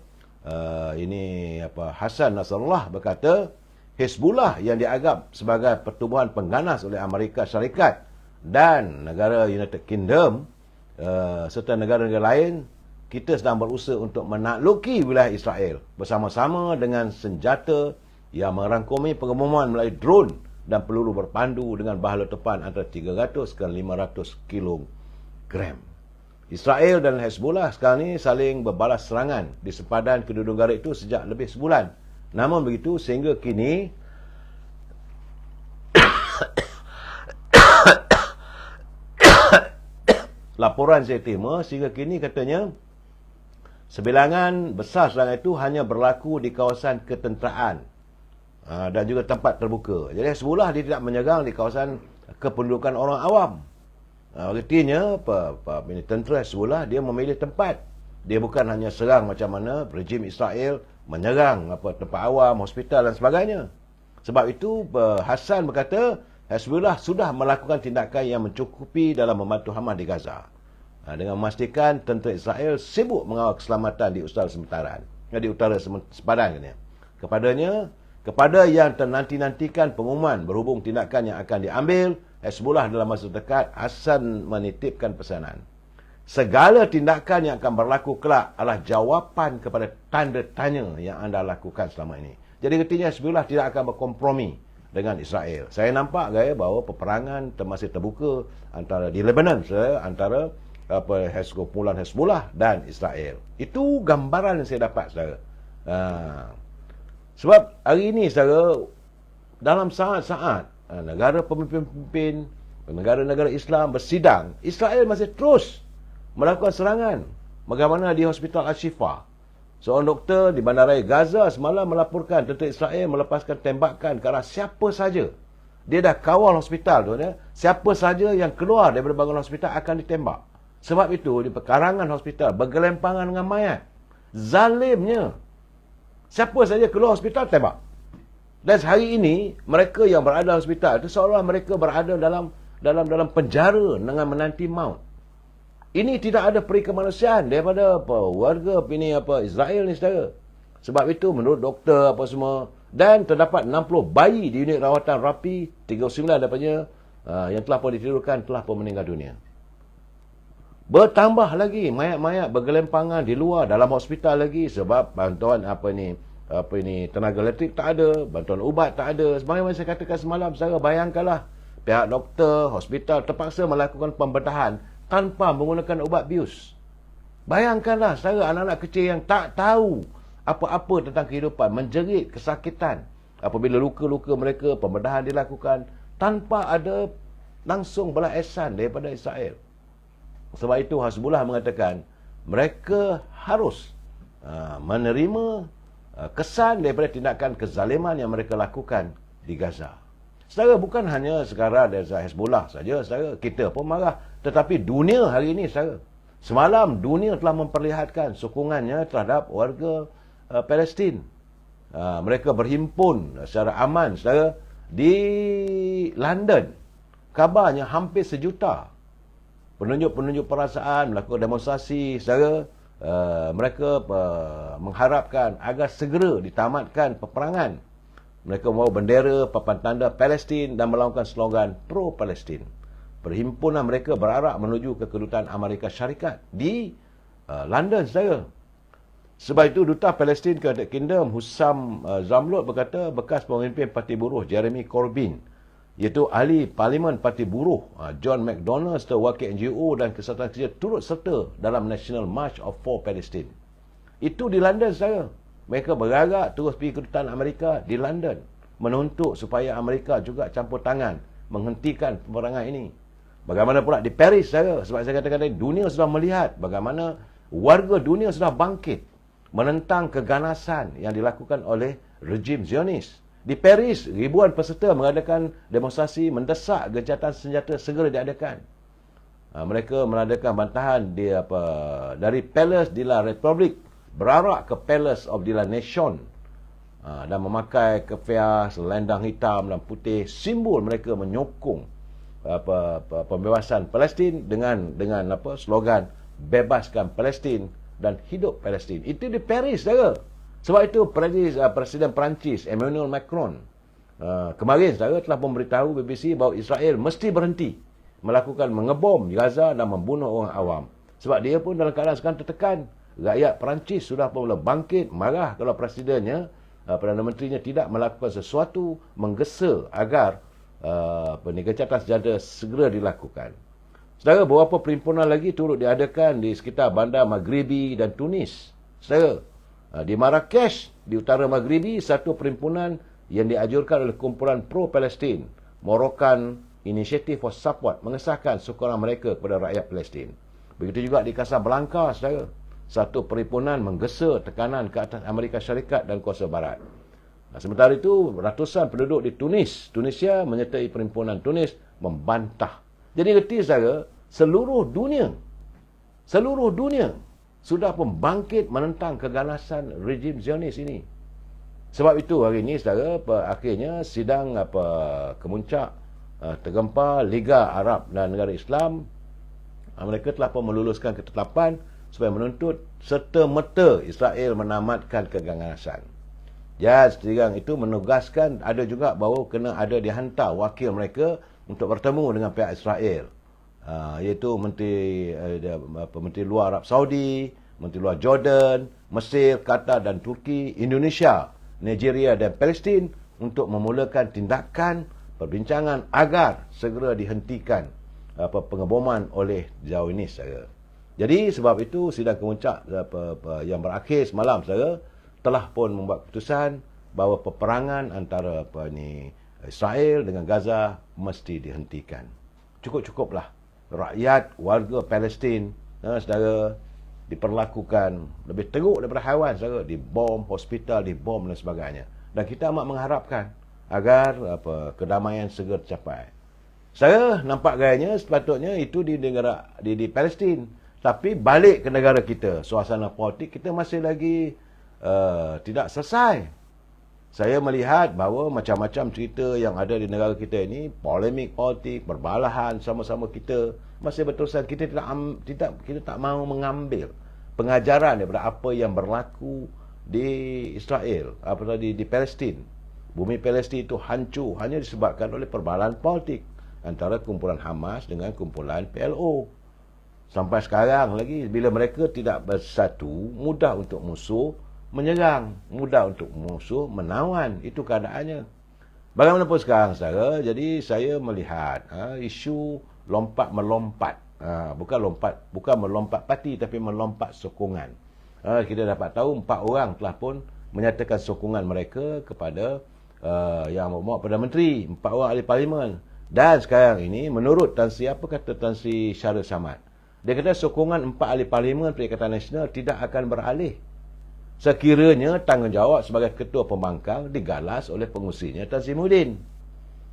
Hassan Nasrallah berkata, Hezbollah yang dianggap sebagai pertubuhan pengganas oleh Amerika Syarikat dan negara United Kingdom serta negara-negara lain, kita sedang berusaha untuk menakluki wilayah Israel bersama-sama dengan senjata yang merangkumi pengeboman melalui drone dan peluru berpandu dengan bahala tepan antara 300 ke 500 kilogram. Israel dan Hezbollah sekarang ini saling berbalas serangan di sempadan kedua negara itu sejak lebih sebulan. Namun begitu, sehingga kini laporan saya terima, sehingga kini katanya sebilangan besar serangan itu hanya berlaku di kawasan ketenteraan dan juga tempat terbuka. Jadi Hezbollah dia tidak menyerang di kawasan kependudukan orang awam. Artinya tentera Hezbollah dia memilih tempat. Dia bukan hanya serang macam mana rejim Israel menyerang tempat awam, hospital dan sebagainya. Sebab itu Hassan berkata Hezbollah sudah melakukan tindakan yang mencukupi dalam membantu Hamas di Gaza, dengan memastikan tentera Israel sibuk mengawal keselamatan di utara sempadan. Kepada yang ternanti-nantikan pengumuman berhubung tindakan yang akan diambil Hezbollah dalam masa dekat, Hassan menitipkan pesanan. Segala tindakan yang akan berlaku kelak adalah jawapan kepada tanda tanya yang anda lakukan selama ini. Jadi artinya Hezbollah tidak akan berkompromi dengan Israel. Saya nampak bahawa peperangan masih terbuka antara di Lebanon, antara kumpulan Hezbollah dan Israel. Itu gambaran yang saya dapat, saudara. Sebab hari ini, saudara, dalam saat-saat negara pemimpin-pemimpin negara-negara Islam bersidang, Israel masih terus melakukan serangan. Bagaimana di Hospital Al-Shifa, seorang doktor di Bandaraya Gaza semalam melaporkan tentera Israel melepaskan tembakan ke arah siapa saja. Dia dah kawal hospital tu. Siapa saja yang keluar daripada bangunan hospital akan ditembak. Sebab itu, di pekarangan hospital bergelempangan dengan mayat. Zalimnya. Siapa saja keluar hospital, tembak. Dan hari ini, mereka yang berada dalam hospital itu seolah mereka berada dalam penjara dengan menanti maut. Ini tidak ada peri kemanusiaan daripada warga Israel ni, saudara. Sebab itu menurut doktor semua, dan terdapat 60 bayi di unit rawatan rapi, 39 daripadanya yang telah pun ditidurkan telah pun meninggal dunia. Bertambah lagi mayat-mayat bergelempangan di luar dalam hospital lagi sebab bantuan tenaga elektrik tak ada, bantuan ubat tak ada. Sebagaimana saya katakan semalam, saudara, bayangkanlah pihak doktor, hospital terpaksa melakukan pembedahan tanpa menggunakan ubat bius. Bayangkanlah, saudara, anak-anak kecil yang tak tahu apa-apa tentang kehidupan, menjerit kesakitan apabila luka-luka mereka, pembedahan dilakukan tanpa ada langsung belas ihsan daripada Israel. Sebab itu Hezbollah mengatakan mereka harus menerima kesan daripada tindakan kezaliman yang mereka lakukan di Gaza. Saudara, bukan hanya sekadar dari Hezbollah saja, saudara, kita pun marah. Tetapi dunia hari ini, saudara, semalam dunia telah memperlihatkan sokongannya terhadap warga Palestin. Mereka berhimpun secara aman, saudara, di London. Kabarnya hampir 1 juta penunjuk-penunjuk perasaan melakukan demonstrasi, saudara. Mereka mengharapkan agar segera ditamatkan peperangan. Mereka membawa bendera, papan tanda Palestin dan melakukan slogan pro-Palestin. Perhimpunan mereka berarak menuju ke kedutaan Amerika Syarikat di London, saudara. Sebab itu Duta Palestin ke United Kingdom Hussam Zamlud berkata bekas pemimpin Parti Buruh Jeremy Corbyn iaitu ahli Parlimen Parti Buruh John McDonnell serta wakil NGO dan Kesatuan Kerja turut serta dalam National March for Palestine. Itu di London, saudara. Mereka bergerak terus pergi kedutaan Amerika di London menuntut supaya Amerika juga campur tangan menghentikan peperangan ini. Bagaimana pula di Paris, saudara? Sebab saya katakan tadi, dunia sudah melihat bagaimana warga dunia sudah bangkit menentang keganasan yang dilakukan oleh rejim Zionis. Di Paris, ribuan peserta mengadakan demonstrasi mendesak gencatan senjata segera diadakan. Mereka mengadakan bantahan dari Palace de la République berarak ke Palace of the Nation dan memakai kefiah selendang hitam dan putih, simbol mereka menyokong pembebasan Palestin dengan slogan bebaskan Palestin dan hidup Palestin. Itu di Paris, saudara. Sebab itu Presiden Perancis Emmanuel Macron kemarin, saudara, telah memberitahu BBC bahawa Israel mesti berhenti melakukan mengebom Gaza dan membunuh orang awam. Sebab dia pun dalam keadaan sekarang tertekan. Rakyat Perancis sudah mula bangkit marah kalau presidennya, Perdana Menterinya tidak melakukan sesuatu menggesa agar gencatan senjata segera dilakukan. Saudara, beberapa perhimpunan lagi turut diadakan di sekitar bandar Maghribi dan Tunis. Saudara, di Marrakesh, di utara Maghribi, satu perhimpunan yang diajurkan oleh kumpulan pro-Palestin, Moroccan Initiative for Support, mengesahkan sokongan mereka kepada rakyat Palestin. Begitu juga di Casablanca, saudara, satu perhimpunan menggesa tekanan ke atas Amerika Syarikat dan kuasa barat. Sementara itu, ratusan penduduk di Tunisia menyertai perhimpunan Tunis membantah. Jadi reti, saudara, seluruh dunia sudah pun bangkit menentang keganasan rejim Zionis ini. Sebab itu hari ini, saudara, akhirnya sidang kemuncak tergempar Liga Arab dan Negara Islam, mereka telah pun meluluskan ketetapan supaya menuntut serta-merta Israel menamatkan keganasan. Ya, sidang itu menugaskan ada juga bahawa kena ada dihantar wakil mereka untuk bertemu dengan pihak Israel. Iaitu Menteri Luar Arab Saudi, Menteri Luar Jordan, Mesir, Qatar dan Turki, Indonesia, Nigeria dan Palestin untuk memulakan tindakan perbincangan agar segera dihentikan pengeboman oleh Zionis, saudara. Jadi sebab itu sidang kemuncak yang berakhir semalam, saudara, telah pun membuat keputusan bahawa peperangan antara Israel dengan Gaza mesti dihentikan. Cukup-cukuplah rakyat, warga Palestin, saudara, diperlakukan lebih teruk daripada haiwan, saudara, dibom hospital, dibom dan sebagainya. Dan kita amat mengharapkan agar kedamaian segera tercapai. Saya nampak gayanya sepatutnya itu di Palestin, tapi balik ke negara kita, suasana politik kita masih lagi tidak selesai. Saya melihat bahawa macam-macam cerita yang ada di negara kita ini, polemik politik, perbalahan sama-sama kita masih berterusan. Kita tak mahu mengambil pengajaran daripada apa yang berlaku di Israel, di Palestin. Bumi Palestin itu hancur hanya disebabkan oleh perbalahan politik antara kumpulan Hamas dengan kumpulan PLO. Sampai sekarang lagi, bila mereka tidak bersatu, mudah untuk musuh menyerang, mudah untuk musuh menawan. Itu keadaannya. Bagaimanapun sekarang, saudara, jadi saya melihat isu lompat-melompat, bukan melompat parti, tapi melompat sokongan. Kita dapat tahu 4 orang telah pun menyatakan sokongan mereka kepada yang Perdana Menteri, 4 orang ahli parlimen. Dan sekarang ini, menurut apa kata Tan Sri Syaril Samad, dia kata sokongan 4 ahli parlimen Perikatan Nasional tidak akan beralih sekiranya tanggungjawab sebagai ketua pembangkang digalas oleh pengusinya Tan Sri Muhyiddin.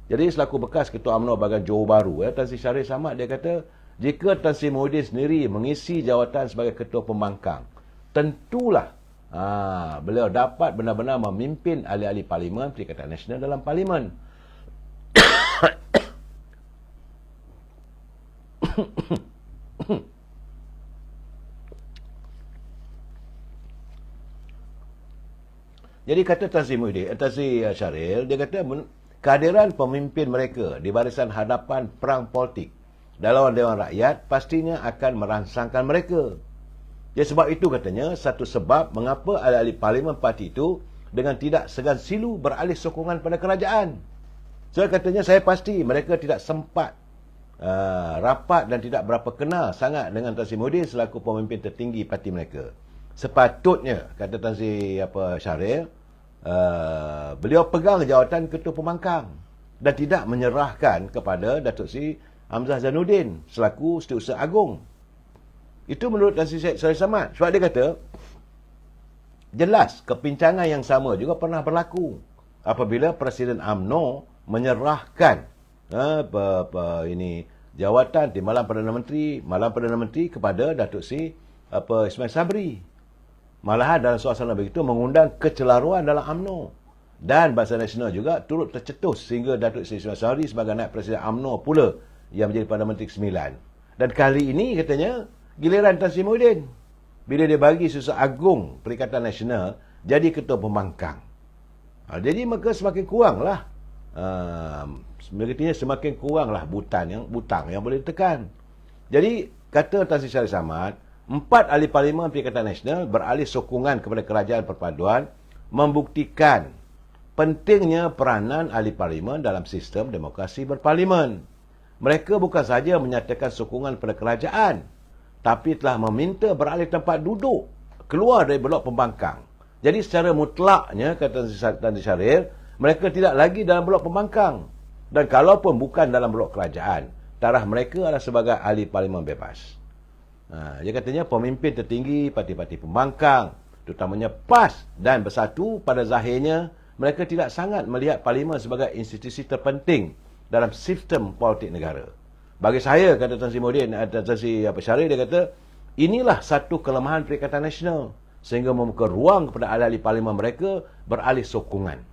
Jadi selaku bekas ketua UMNO bahagian Johor Bahru, Tan Sri Syaril Samad, dia kata jika Tan Sri Muhyiddin sendiri mengisi jawatan sebagai ketua pembangkang, tentulah beliau dapat benar-benar memimpin ahli-ahli parlimen Perikatan Nasional dalam parlimen. Jadi kata Tan Sri Syaril, dia kata kehadiran pemimpin mereka di barisan hadapan perang politik dalam Dewan Rakyat pastinya akan merangsangkan mereka. Ya, sebab itu katanya satu sebab mengapa ahli-ahli parlimen parti itu dengan tidak segan silu beralih sokongan pada kerajaan. So katanya saya pasti mereka tidak sempat rapat dan tidak berapa kenal sangat dengan Tan Sri Muhyiddin selaku pemimpin tertinggi parti mereka. Sepatutnya, kata Tan Sri Syaril, beliau pegang jawatan Ketua Pembangkang dan tidak menyerahkan kepada Datuk Seri Hamzah Zainuddin selaku Setiausaha Agung. Itu menurut Tan Sri Syaril Samad. Sebab dia kata, jelas kepincangan yang sama juga pernah berlaku apabila Presiden UMNO menyerahkan jawatan di Malam Perdana Menteri kepada Datuk Seri Ismail Sabri. Malahan dalam suasana begitu mengundang kecelaruan dalam UMNO. Dan Barisan Nasional juga turut tercetus sehingga Datuk Seri Ismail Sabri sebagai naib Presiden UMNO pula yang menjadi Perdana Menteri ke-9. Dan kali ini katanya giliran Tan Sri Muhyiddin bila dia bagi Setiausaha Agung Perikatan Nasional jadi Ketua Pembangkang. Jadi maka semakin kuranglah semakin kuranglah butang yang boleh ditekan. Jadi kata Tan Sri Syaril Samad, 4 ahli parlimen Perikatan Nasional beralih sokongan kepada kerajaan perpaduan membuktikan pentingnya peranan ahli parlimen dalam sistem demokrasi berparlimen. Mereka bukan sahaja menyatakan sokongan kepada kerajaan, tapi telah meminta beralih tempat duduk keluar dari blok pembangkang. Jadi secara mutlaknya, kata Tan Sri Syaril, mereka tidak lagi dalam blok pembangkang. Dan kalaupun bukan dalam blok kerajaan, taraf mereka adalah sebagai ahli parlimen bebas. Dia katanya pemimpin tertinggi parti-parti pembangkang, terutamanya PAS dan Bersatu, pada zahirnya mereka tidak sangat melihat parlimen sebagai institusi terpenting dalam sistem politik negara. Bagi saya, kata Tan Sri Muhyiddin, Tan Sri Syaril, dia kata, inilah satu kelemahan Perikatan Nasional sehingga membuka ruang kepada ahli-ahli parlimen mereka beralih sokongan.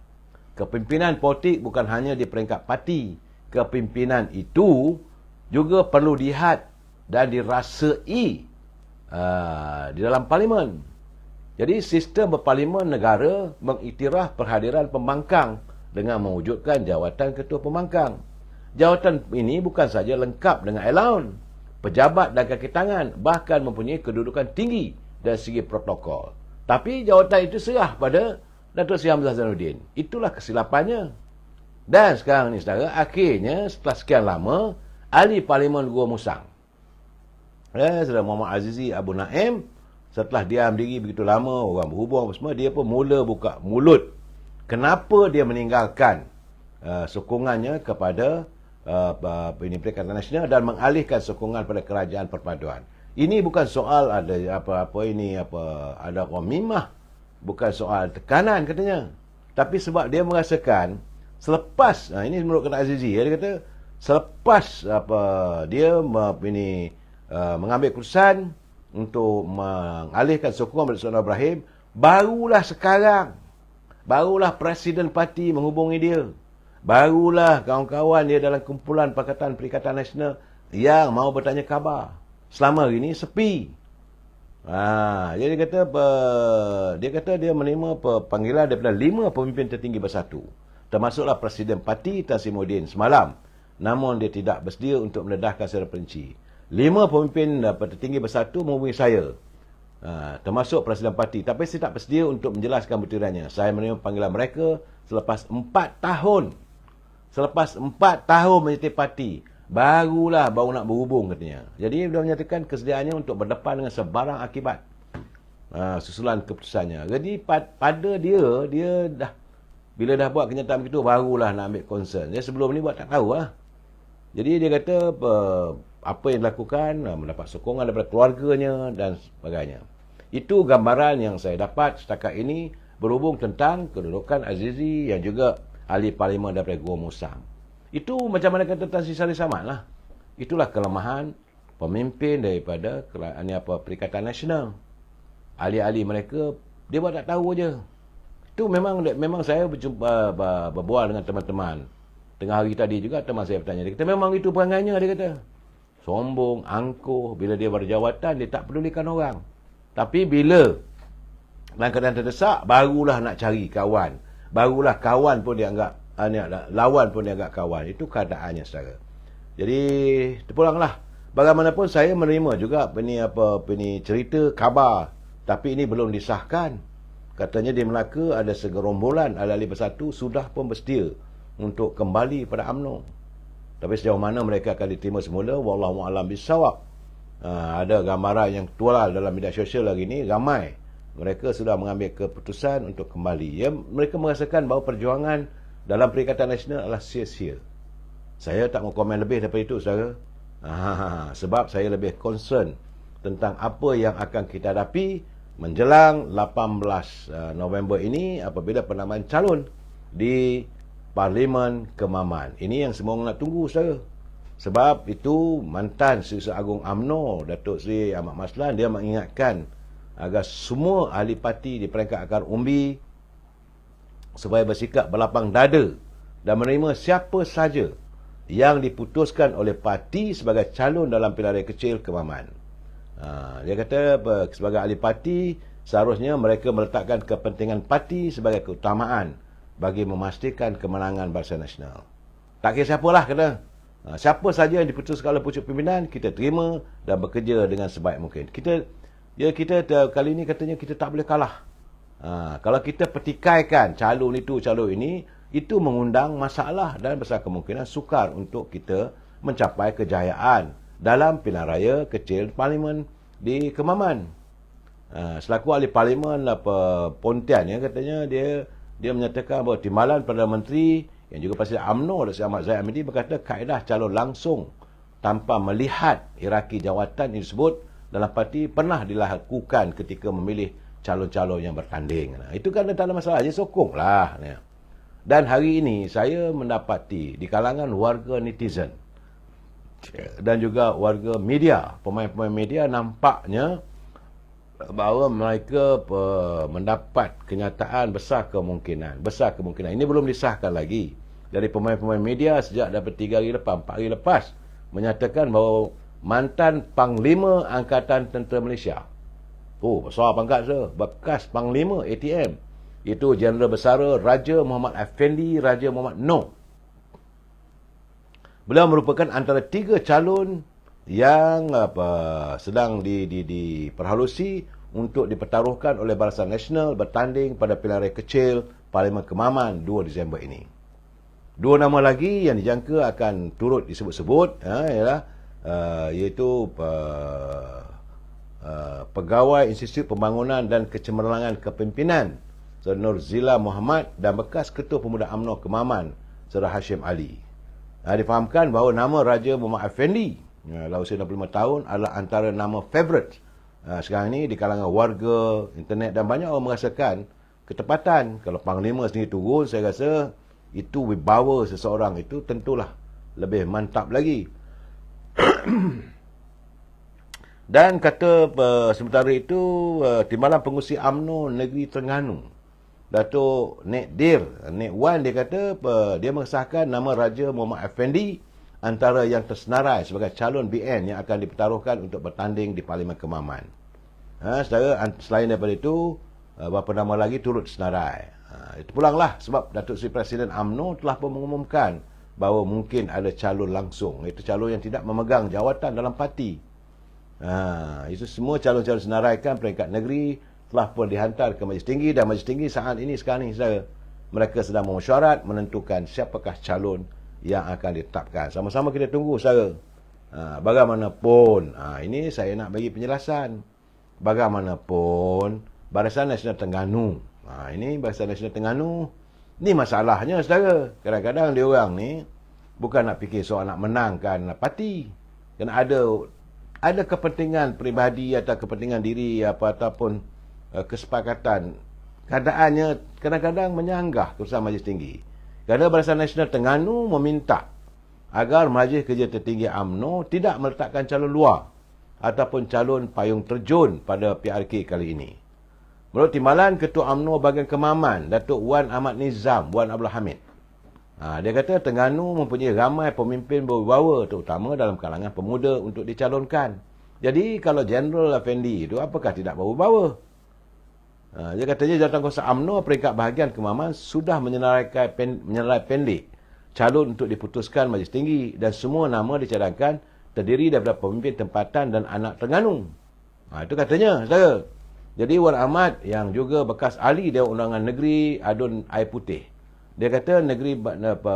Kepimpinan politik bukan hanya di peringkat parti. Kepimpinan itu juga perlu dilihat dan dirasai di dalam parlimen. Jadi sistem berparlimen negara mengiktiraf perhadiran pembangkang dengan mewujudkan jawatan Ketua Pembangkang. Jawatan ini bukan saja lengkap dengan allowance, pejabat dan kaki tangan, bahkan mempunyai kedudukan tinggi dari segi protokol. Tapi jawatan itu serah pada Datuk Seri Hamzah Zainuddin. Itulah kesilapannya. Dan sekarang ni saudara, akhirnya setelah sekian lama, ahli parlimen Gua Musang, Saudara Muhammad Azizi Abu Naim, setelah diam diri begitu lama, orang berhubung semua, dia pun mula buka mulut. Kenapa dia meninggalkan sokongannya kepada Perikatan Nasional dan mengalihkan sokongan pada kerajaan perpaduan. Ini bukan soal ada ada orang mimah, bukan soal tekanan katanya. Tapi sebab dia merasakan selepas, ini menurut kata Azizi, dia kata selepas dia mengambil keputusan untuk mengalihkan sokongan kepada Sultan Ibrahim, barulah Presiden Parti menghubungi dia. Barulah kawan-kawan dia dalam kumpulan Pakatan Perikatan Nasional yang mau bertanya khabar. Selama ini sepi. Jadi dia kata dia menerima panggilan daripada 5 pemimpin tertinggi Bersatu, termasuklah Presiden Parti Tan Sri Muhyiddin semalam. Namun dia tidak bersedia untuk mendedahkan secara perinci. 5 pemimpin tertinggi Bersatu menghubungi saya, termasuk Presiden Parti, tapi saya tak bersedia untuk menjelaskan butirannya. Saya menerima panggilan mereka selepas 4 tahun. Selepas 4 tahun menyertai parti, baru nak berhubung katanya. Jadi dia menyatakan kesediaannya untuk berdepan dengan sebarang akibat susulan keputusannya. Jadi pada dia dah, bila dah buat kenyataan begitu, barulah nak ambil concern. Dia sebelum ni buat tak tahu lah. Jadi dia kata apa yang dilakukan, mendapat sokongan daripada keluarganya dan sebagainya. Itu gambaran yang saya dapat setakat ini berhubung tentang kedudukan Azizi yang juga ahli parlimen daripada Gua Musang. Itu macam mana kata Tan Sri Syaril Samad lah. Itulah kelemahan pemimpin daripada Perikatan Nasional. Ahli-ahli mereka, dia buat tak tahu je. Itu memang saya berbual dengan teman-teman. Tengah hari tadi juga teman saya bertanya. Dia kata memang itu perangannya, dia kata. Sombong, angkuh, bila dia berjawatan, dia tak pedulikan orang. Tapi bila dalam keadaan terdesak, barulah nak cari kawan. Barulah kawan pun dia anggap, lawan pun dia anggap kawan. Itu keadaannya saudara. Jadi, terpulanglah. Bagaimanapun saya menerima juga cerita khabar. Tapi ini belum disahkan. Katanya di Melaka ada segerombolan ahli-ahli Bersatu sudah pun bersedia untuk kembali pada UMNO. Tapi sejauh mana mereka akan diterima semula, wallahu a'lam bissawab. Ada gambaran yang tual dalam media sosial hari ini, ramai mereka sudah mengambil keputusan untuk kembali. Mereka merasakan bahawa perjuangan dalam Perikatan Nasional adalah sia-sia. Saya tak mau komen lebih daripada itu, saudara. Sebab saya lebih concern tentang apa yang akan kita hadapi menjelang 18 November ini apabila penamaan calon di Parlimen Kemaman. Ini yang semua orang nak tunggu, saudara. Sebab itu mantan Seri Agung UMNO, Datuk Seri Ahmad Maslan, dia mengingatkan agar semua ahli parti di peringkat akar umbi supaya bersikap berlapang dada dan menerima siapa saja yang diputuskan oleh parti sebagai calon dalam pilihan raya kecil Kemaman. Dia kata sebagai ahli parti seharusnya mereka meletakkan kepentingan parti sebagai keutamaan bagi memastikan kemenangan Barisan Nasional. Tak kira siapalah, kata. Siapa saja yang diputuskan oleh pucuk pimpinan, kita terima dan bekerja dengan sebaik mungkin. Kita kali ini katanya kita tak boleh kalah. Kalau kita petikaikan calon itu, calon ini, itu mengundang masalah dan besar kemungkinan sukar untuk kita mencapai kejayaan dalam pilihan raya kecil Parlimen di Kemaman. Selaku ahli Parlimen Pontian, ya, katanya dia menyatakan bahawa timbalan Perdana Menteri yang juga Presiden UMNO Dr. Ahmad Zahid Hamidi berkata kaedah calon langsung tanpa melihat hierarki jawatan ini disebut dalam parti pernah dilakukan ketika memilih calon-calon yang bertanding. Itu kan tak ada masalah, dia sokonglah. Dan hari ini saya mendapati di kalangan warga netizen dan juga warga media, pemain-pemain media, nampaknya bahawa mereka mendapat kenyataan besar kemungkinan. Ini belum disahkan lagi. Dari pemain-pemain media sejak dapat 3 hari lepas, 4 hari lepas, menyatakan bahawa mantan Panglima Angkatan Tentera Malaysia, besar pangkat tu, bekas Panglima ATM, itu Jeneral Besara Raja Muhammad Effendi Raja Muhammad Noh. Beliau merupakan antara 3 calon yang sedang diperhalusi untuk dipertaruhkan oleh Barisan Nasional bertanding pada pilihan raya kecil Parlimen Kemaman 2 Disember ini. 2 nama lagi yang dijangka akan turut disebut-sebut ialah iaitu Pegawai Institut Pembangunan dan Kecemerlangan Kepimpinan Saudara Nur Zila Muhammad dan bekas Ketua Pemuda UMNO Kemaman Saudara Hashim Ali. Difahamkan bahawa nama Raja Muhammad Effendi dalam usia 65 tahun adalah antara nama favourite sekarang ini di kalangan warga, internet, dan banyak orang merasakan ketepatan. Kalau Panglima sendiri turun, saya rasa itu wibawa seseorang itu tentulah lebih mantap lagi. Dan kata sementara itu Timbalan Pengurusi UMNO Negeri Terengganu, Datuk Nek Wan, dia kata dia mengesahkan nama Raja Muhammad Effendi antara yang tersenarai sebagai calon BN yang akan dipertaruhkan untuk bertanding di Parlimen Kemaman. Selain daripada itu, beberapa nama lagi turut senarai. Itu pulanglah sebab Datuk Seri Presiden UMNO telah pun mengumumkan bahawa mungkin ada calon langsung, iaitu calon yang tidak memegang jawatan dalam parti. Itu semua calon-calon senaraikan peringkat negeri telah pun dihantar ke Majlis Tinggi, dan Majlis Tinggi saat ini sekarang ni mereka sedang memesyuarat menentukan siapakah calon yang akan ditetapkan. Sama-sama kita tunggu, saudara. Bagaimanapun, ini saya nak bagi penjelasan. Bagaimanapun, Barisan Nasional Terengganu, ini Barisan Nasional Terengganu, ni masalahnya, saudara. Kadang-kadang dia orang ni bukan nak fikir soal nak menangkan parti. Kena ada kepentingan peribadi atau kepentingan diri ataupun kesepakatan. Keadaannya kadang-kadang menyanggah keputusan Majlis Tinggi. Kerana Barisan Nasional Terengganu meminta agar Majlis Kerja Tertinggi UMNO tidak meletakkan calon luar ataupun calon payung terjun pada PRK kali ini. Menurut timbalan Ketua UMNO bahagian Kemaman, Datuk Wan Ahmad Nizam, Wan Abdul Hamid, dia kata Terengganu mempunyai ramai pemimpin berwibawa, terutama dalam kalangan pemuda untuk dicalonkan. Jadi kalau Jeneral Effendi itu apakah tidak berwibawa? Dia katanya Jawatankuasa UMNO peringkat bahagian Kemaman sudah menyelai pendek calon untuk diputuskan Majlis Tinggi, dan semua nama dicadangkan terdiri daripada pemimpin tempatan dan anak Terengganu. Itu katanya, saudara. Jadi Wan Ahmad yang juga bekas ahli Dewan Undangan Negeri Adun Air Putih Dia kata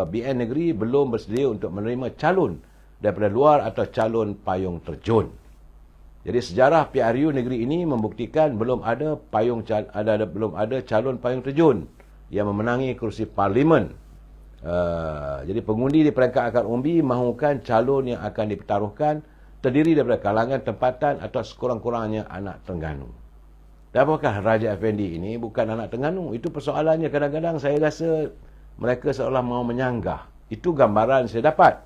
BN negeri belum bersedia untuk menerima calon daripada luar atau calon payung terjun. Jadi sejarah PRU negeri ini membuktikan belum ada calon payung terjun yang memenangi kerusi parlimen. Jadi pengundi di peringkat akar umbi mahukan calon yang akan dipertaruhkan terdiri daripada kalangan tempatan atau sekurang-kurangnya anak Terengganu. Dan apakah Raja Effendi ini bukan anak Terengganu? Itu persoalannya. Kadang-kadang saya rasa mereka seolah mau menyanggah. Itu gambaran saya dapat.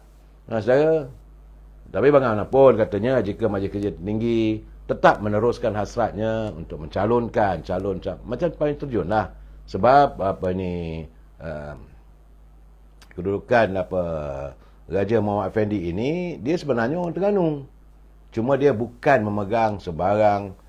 Tapi bagaimanapun katanya jika Majlis Kerja Tinggi tetap meneruskan hasratnya untuk mencalonkan calon macam payung terjun lah. Sebab kedudukan Raja Muhammad Effendi ini dia sebenarnya orang Terengganu. Cuma dia bukan memegang sebarang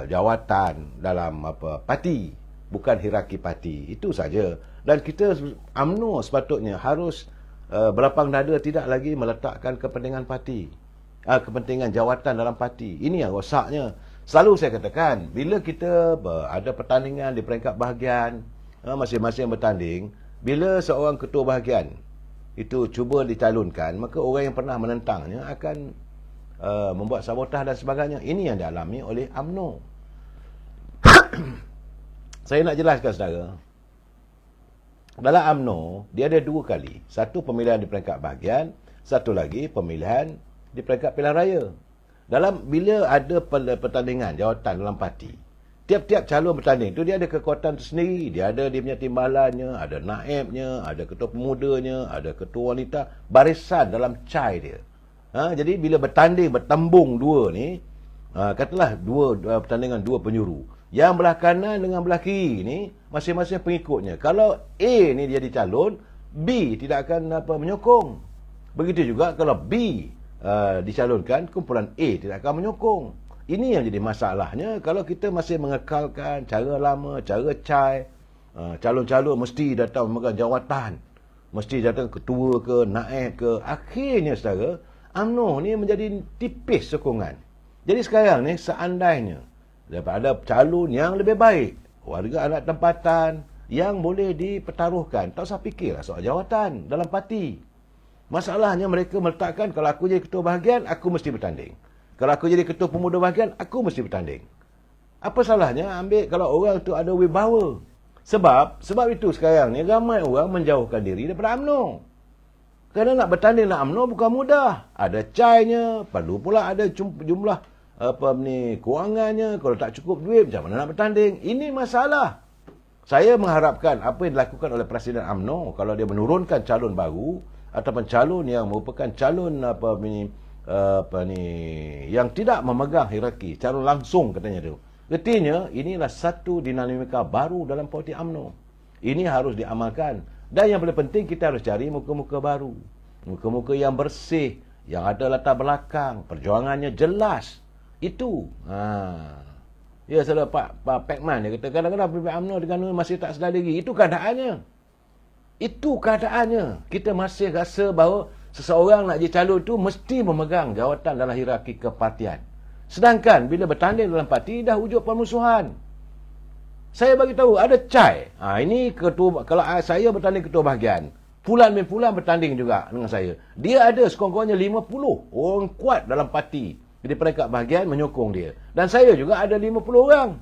jawatan dalam parti, bukan hierarki parti. Itu saja. Dan kita UMNO sepatutnya harus berlapang dada, tidak lagi meletakkan kepentingan parti, kepentingan jawatan dalam parti. Ini yang rosaknya. Selalu saya katakan, bila kita ada pertandingan di peringkat bahagian, masing-masing bertanding, bila seorang ketua bahagian itu cuba dicalonkan, maka orang yang pernah menentangnya akan membuat sabotah dan sebagainya. Ini yang dialami oleh UMNO. Saya nak jelaskan saudara. Dalam UMNO, dia ada dua kali. Satu pemilihan di peringkat bahagian, satu lagi pemilihan di peringkat pilihan raya. Bila ada pertandingan jawatan dalam parti, tiap-tiap calon bertanding tu dia ada kekuatan tersendiri. Dia ada dia punya timbalannya, ada naibnya, ada ketua pemudanya, ada ketua wanita, barisan dalam cai dia. Jadi bila bertembung dua ni, katalah pertandingan dua penyuru. Yang belah kanan dengan belah kiri ni masing-masing pengikutnya. Kalau A ni dia dicalon, B tidak akan menyokong. Begitu juga kalau B dicalonkan, kumpulan A tidak akan menyokong. Ini yang jadi masalahnya kalau kita masih mengekalkan cara lama, cara cai. Calon-calon mesti datang memegang jawatan. Mesti datang ketua ke, naib ke. Akhirnya saudara, UMNO ni menjadi tipis sokongan. Jadi sekarang ni seandainya ada calon yang lebih baik, warga anak tempatan yang boleh dipertaruhkan, tak usah fikirlah soal jawatan dalam parti. Masalahnya mereka meletakkan, kalau aku jadi ketua bahagian, aku mesti bertanding. Kalau aku jadi ketua pemuda bahagian, aku mesti bertanding. Apa salahnya ambil kalau orang tu ada wibawa? Sebab itu sekarang ni ramai orang menjauhkan diri daripada UMNO. Kerana nak bertanding dalam UMNO bukan mudah. Ada cainya, perlu pula ada jumlah kewangannya. Kalau tak cukup duit, macam mana nak bertanding? Ini masalah. Saya mengharapkan apa yang dilakukan oleh Presiden UMNO, kalau dia menurunkan calon baru ataupun calon yang merupakan calon yang tidak memegang hierarki, calon langsung katanya tu. Artinya inilah satu dinamika baru dalam politik UMNO. Ini harus diamalkan. Dan yang paling penting, kita harus cari muka-muka baru. Muka-muka yang bersih, yang ada latar belakang, perjuangannya jelas. Itu. Ya, saudara Pak Pekman, dia kata kadang-kadang PPM UMNO dengan masih tak sedar diri. Itu keadaannya. Kita masih rasa bahawa seseorang nak jadi calon tu mesti memegang jawatan dalam hierarki kepartian. Sedangkan bila bertanding dalam parti dah wujud permusuhan. Saya bagi tahu ada cai. Ini ketua, kalau saya bertanding ketua bahagian, Fulan bin Fulan bertanding juga dengan saya. Dia ada sekurang-kurangnya 50 orang kuat dalam parti. Jadi peringkat bahagian menyokong dia. Dan saya juga ada 50 orang.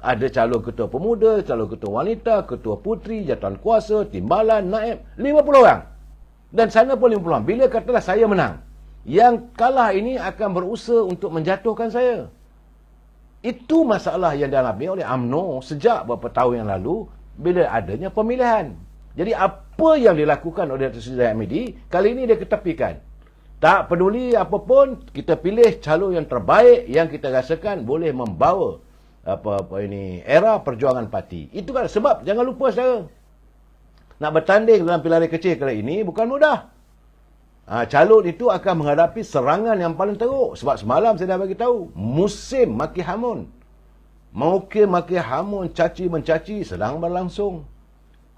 Ada calon ketua pemuda, calon ketua wanita, ketua puteri, jawatan kuasa, timbalan, naib, 50 orang. Dan sana pun 50 orang. Bila katalah saya menang, yang kalah ini akan berusaha untuk menjatuhkan saya. Itu masalah yang dialami oleh UMNO sejak beberapa tahun yang lalu bila adanya pemilihan. Jadi apa yang dilakukan oleh Datuk Seri Zahid Hamidi, kali ini dia ketepikan. Tak peduli apapun, kita pilih calon yang terbaik yang kita rasakan boleh membawa era perjuangan parti. Itu kan sebab jangan lupa saudara, nak bertanding dalam pilihan kecil kali ini bukan mudah. Calon itu akan menghadapi serangan yang paling teruk. Sebab semalam saya dah bagi tahu, musim maki hamun. Maki hamun, caci mencaci sedang berlangsung.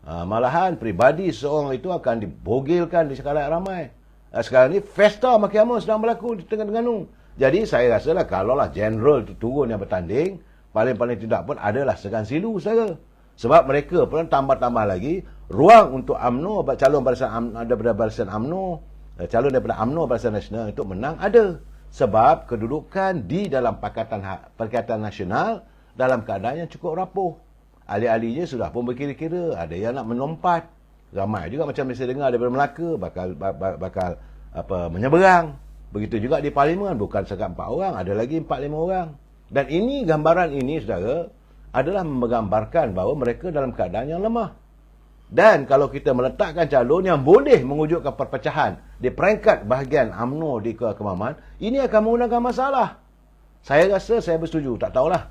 Malahan peribadi seorang itu akan dibogilkan di sekalian ramai. Sekarang ni Festa Maki Hamun sedang berlaku di Terengganu. Jadi saya rasalah kalaulah general tu turun yang bertanding, paling-paling tidak pun adalah segan silu saja. Sebab mereka pun tambah-tambah lagi ruang untuk UMNO, calon barisan daripada barisan UMNO, calon daripada UMNO Barisan Nasional untuk menang ada. Sebab kedudukan di dalam Perikatan Nasional dalam keadaan yang cukup rapuh. Ahli-ahlinya sudah pun berkira-kira, ada yang nak melompat. Ramai juga macam saya dengar daripada Melaka bakal menyeberang. Begitu juga di Parlimen, bukan sekat 4 orang, ada lagi 4-5 orang. Dan ini, gambaran ini, saudara, adalah menggambarkan bahawa mereka dalam keadaan yang lemah. Dan kalau kita meletakkan calon yang boleh mewujudkan perpecahan di peringkat bahagian UMNO di Kemaman, ini akan menggunakan masalah. Saya rasa saya bersetuju, tak tahulah.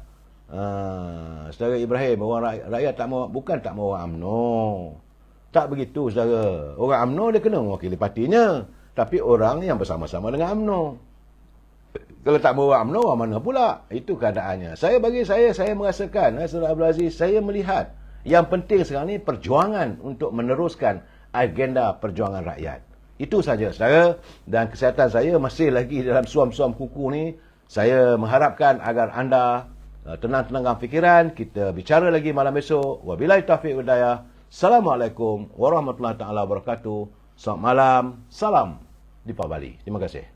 Saudara Ibrahim, orang rakyat bukan tak mahu orang UMNO. Tak begitu, saudara. Orang UMNO dia kena mewakili partinya. Tapi orang yang bersama-sama dengan UMNO. Kalau tak mahu orang UMNO, orang mana pula? Itu keadaannya. Saya merasakan, Saudara Abdul Aziz, saya melihat yang penting sekarang ni perjuangan untuk meneruskan agenda perjuangan rakyat. Itu saja, saudara. Dan kesihatan saya masih lagi dalam suam-suam kuku ni. Saya mengharapkan agar anda tenang-tenangkan fikiran. Kita bicara lagi malam esok. Wabillahi taufiq wal hidayah. Assalamualaikum warahmatullahi taala wabarakatuh. Selamat malam. Salam di Bali. Terima kasih.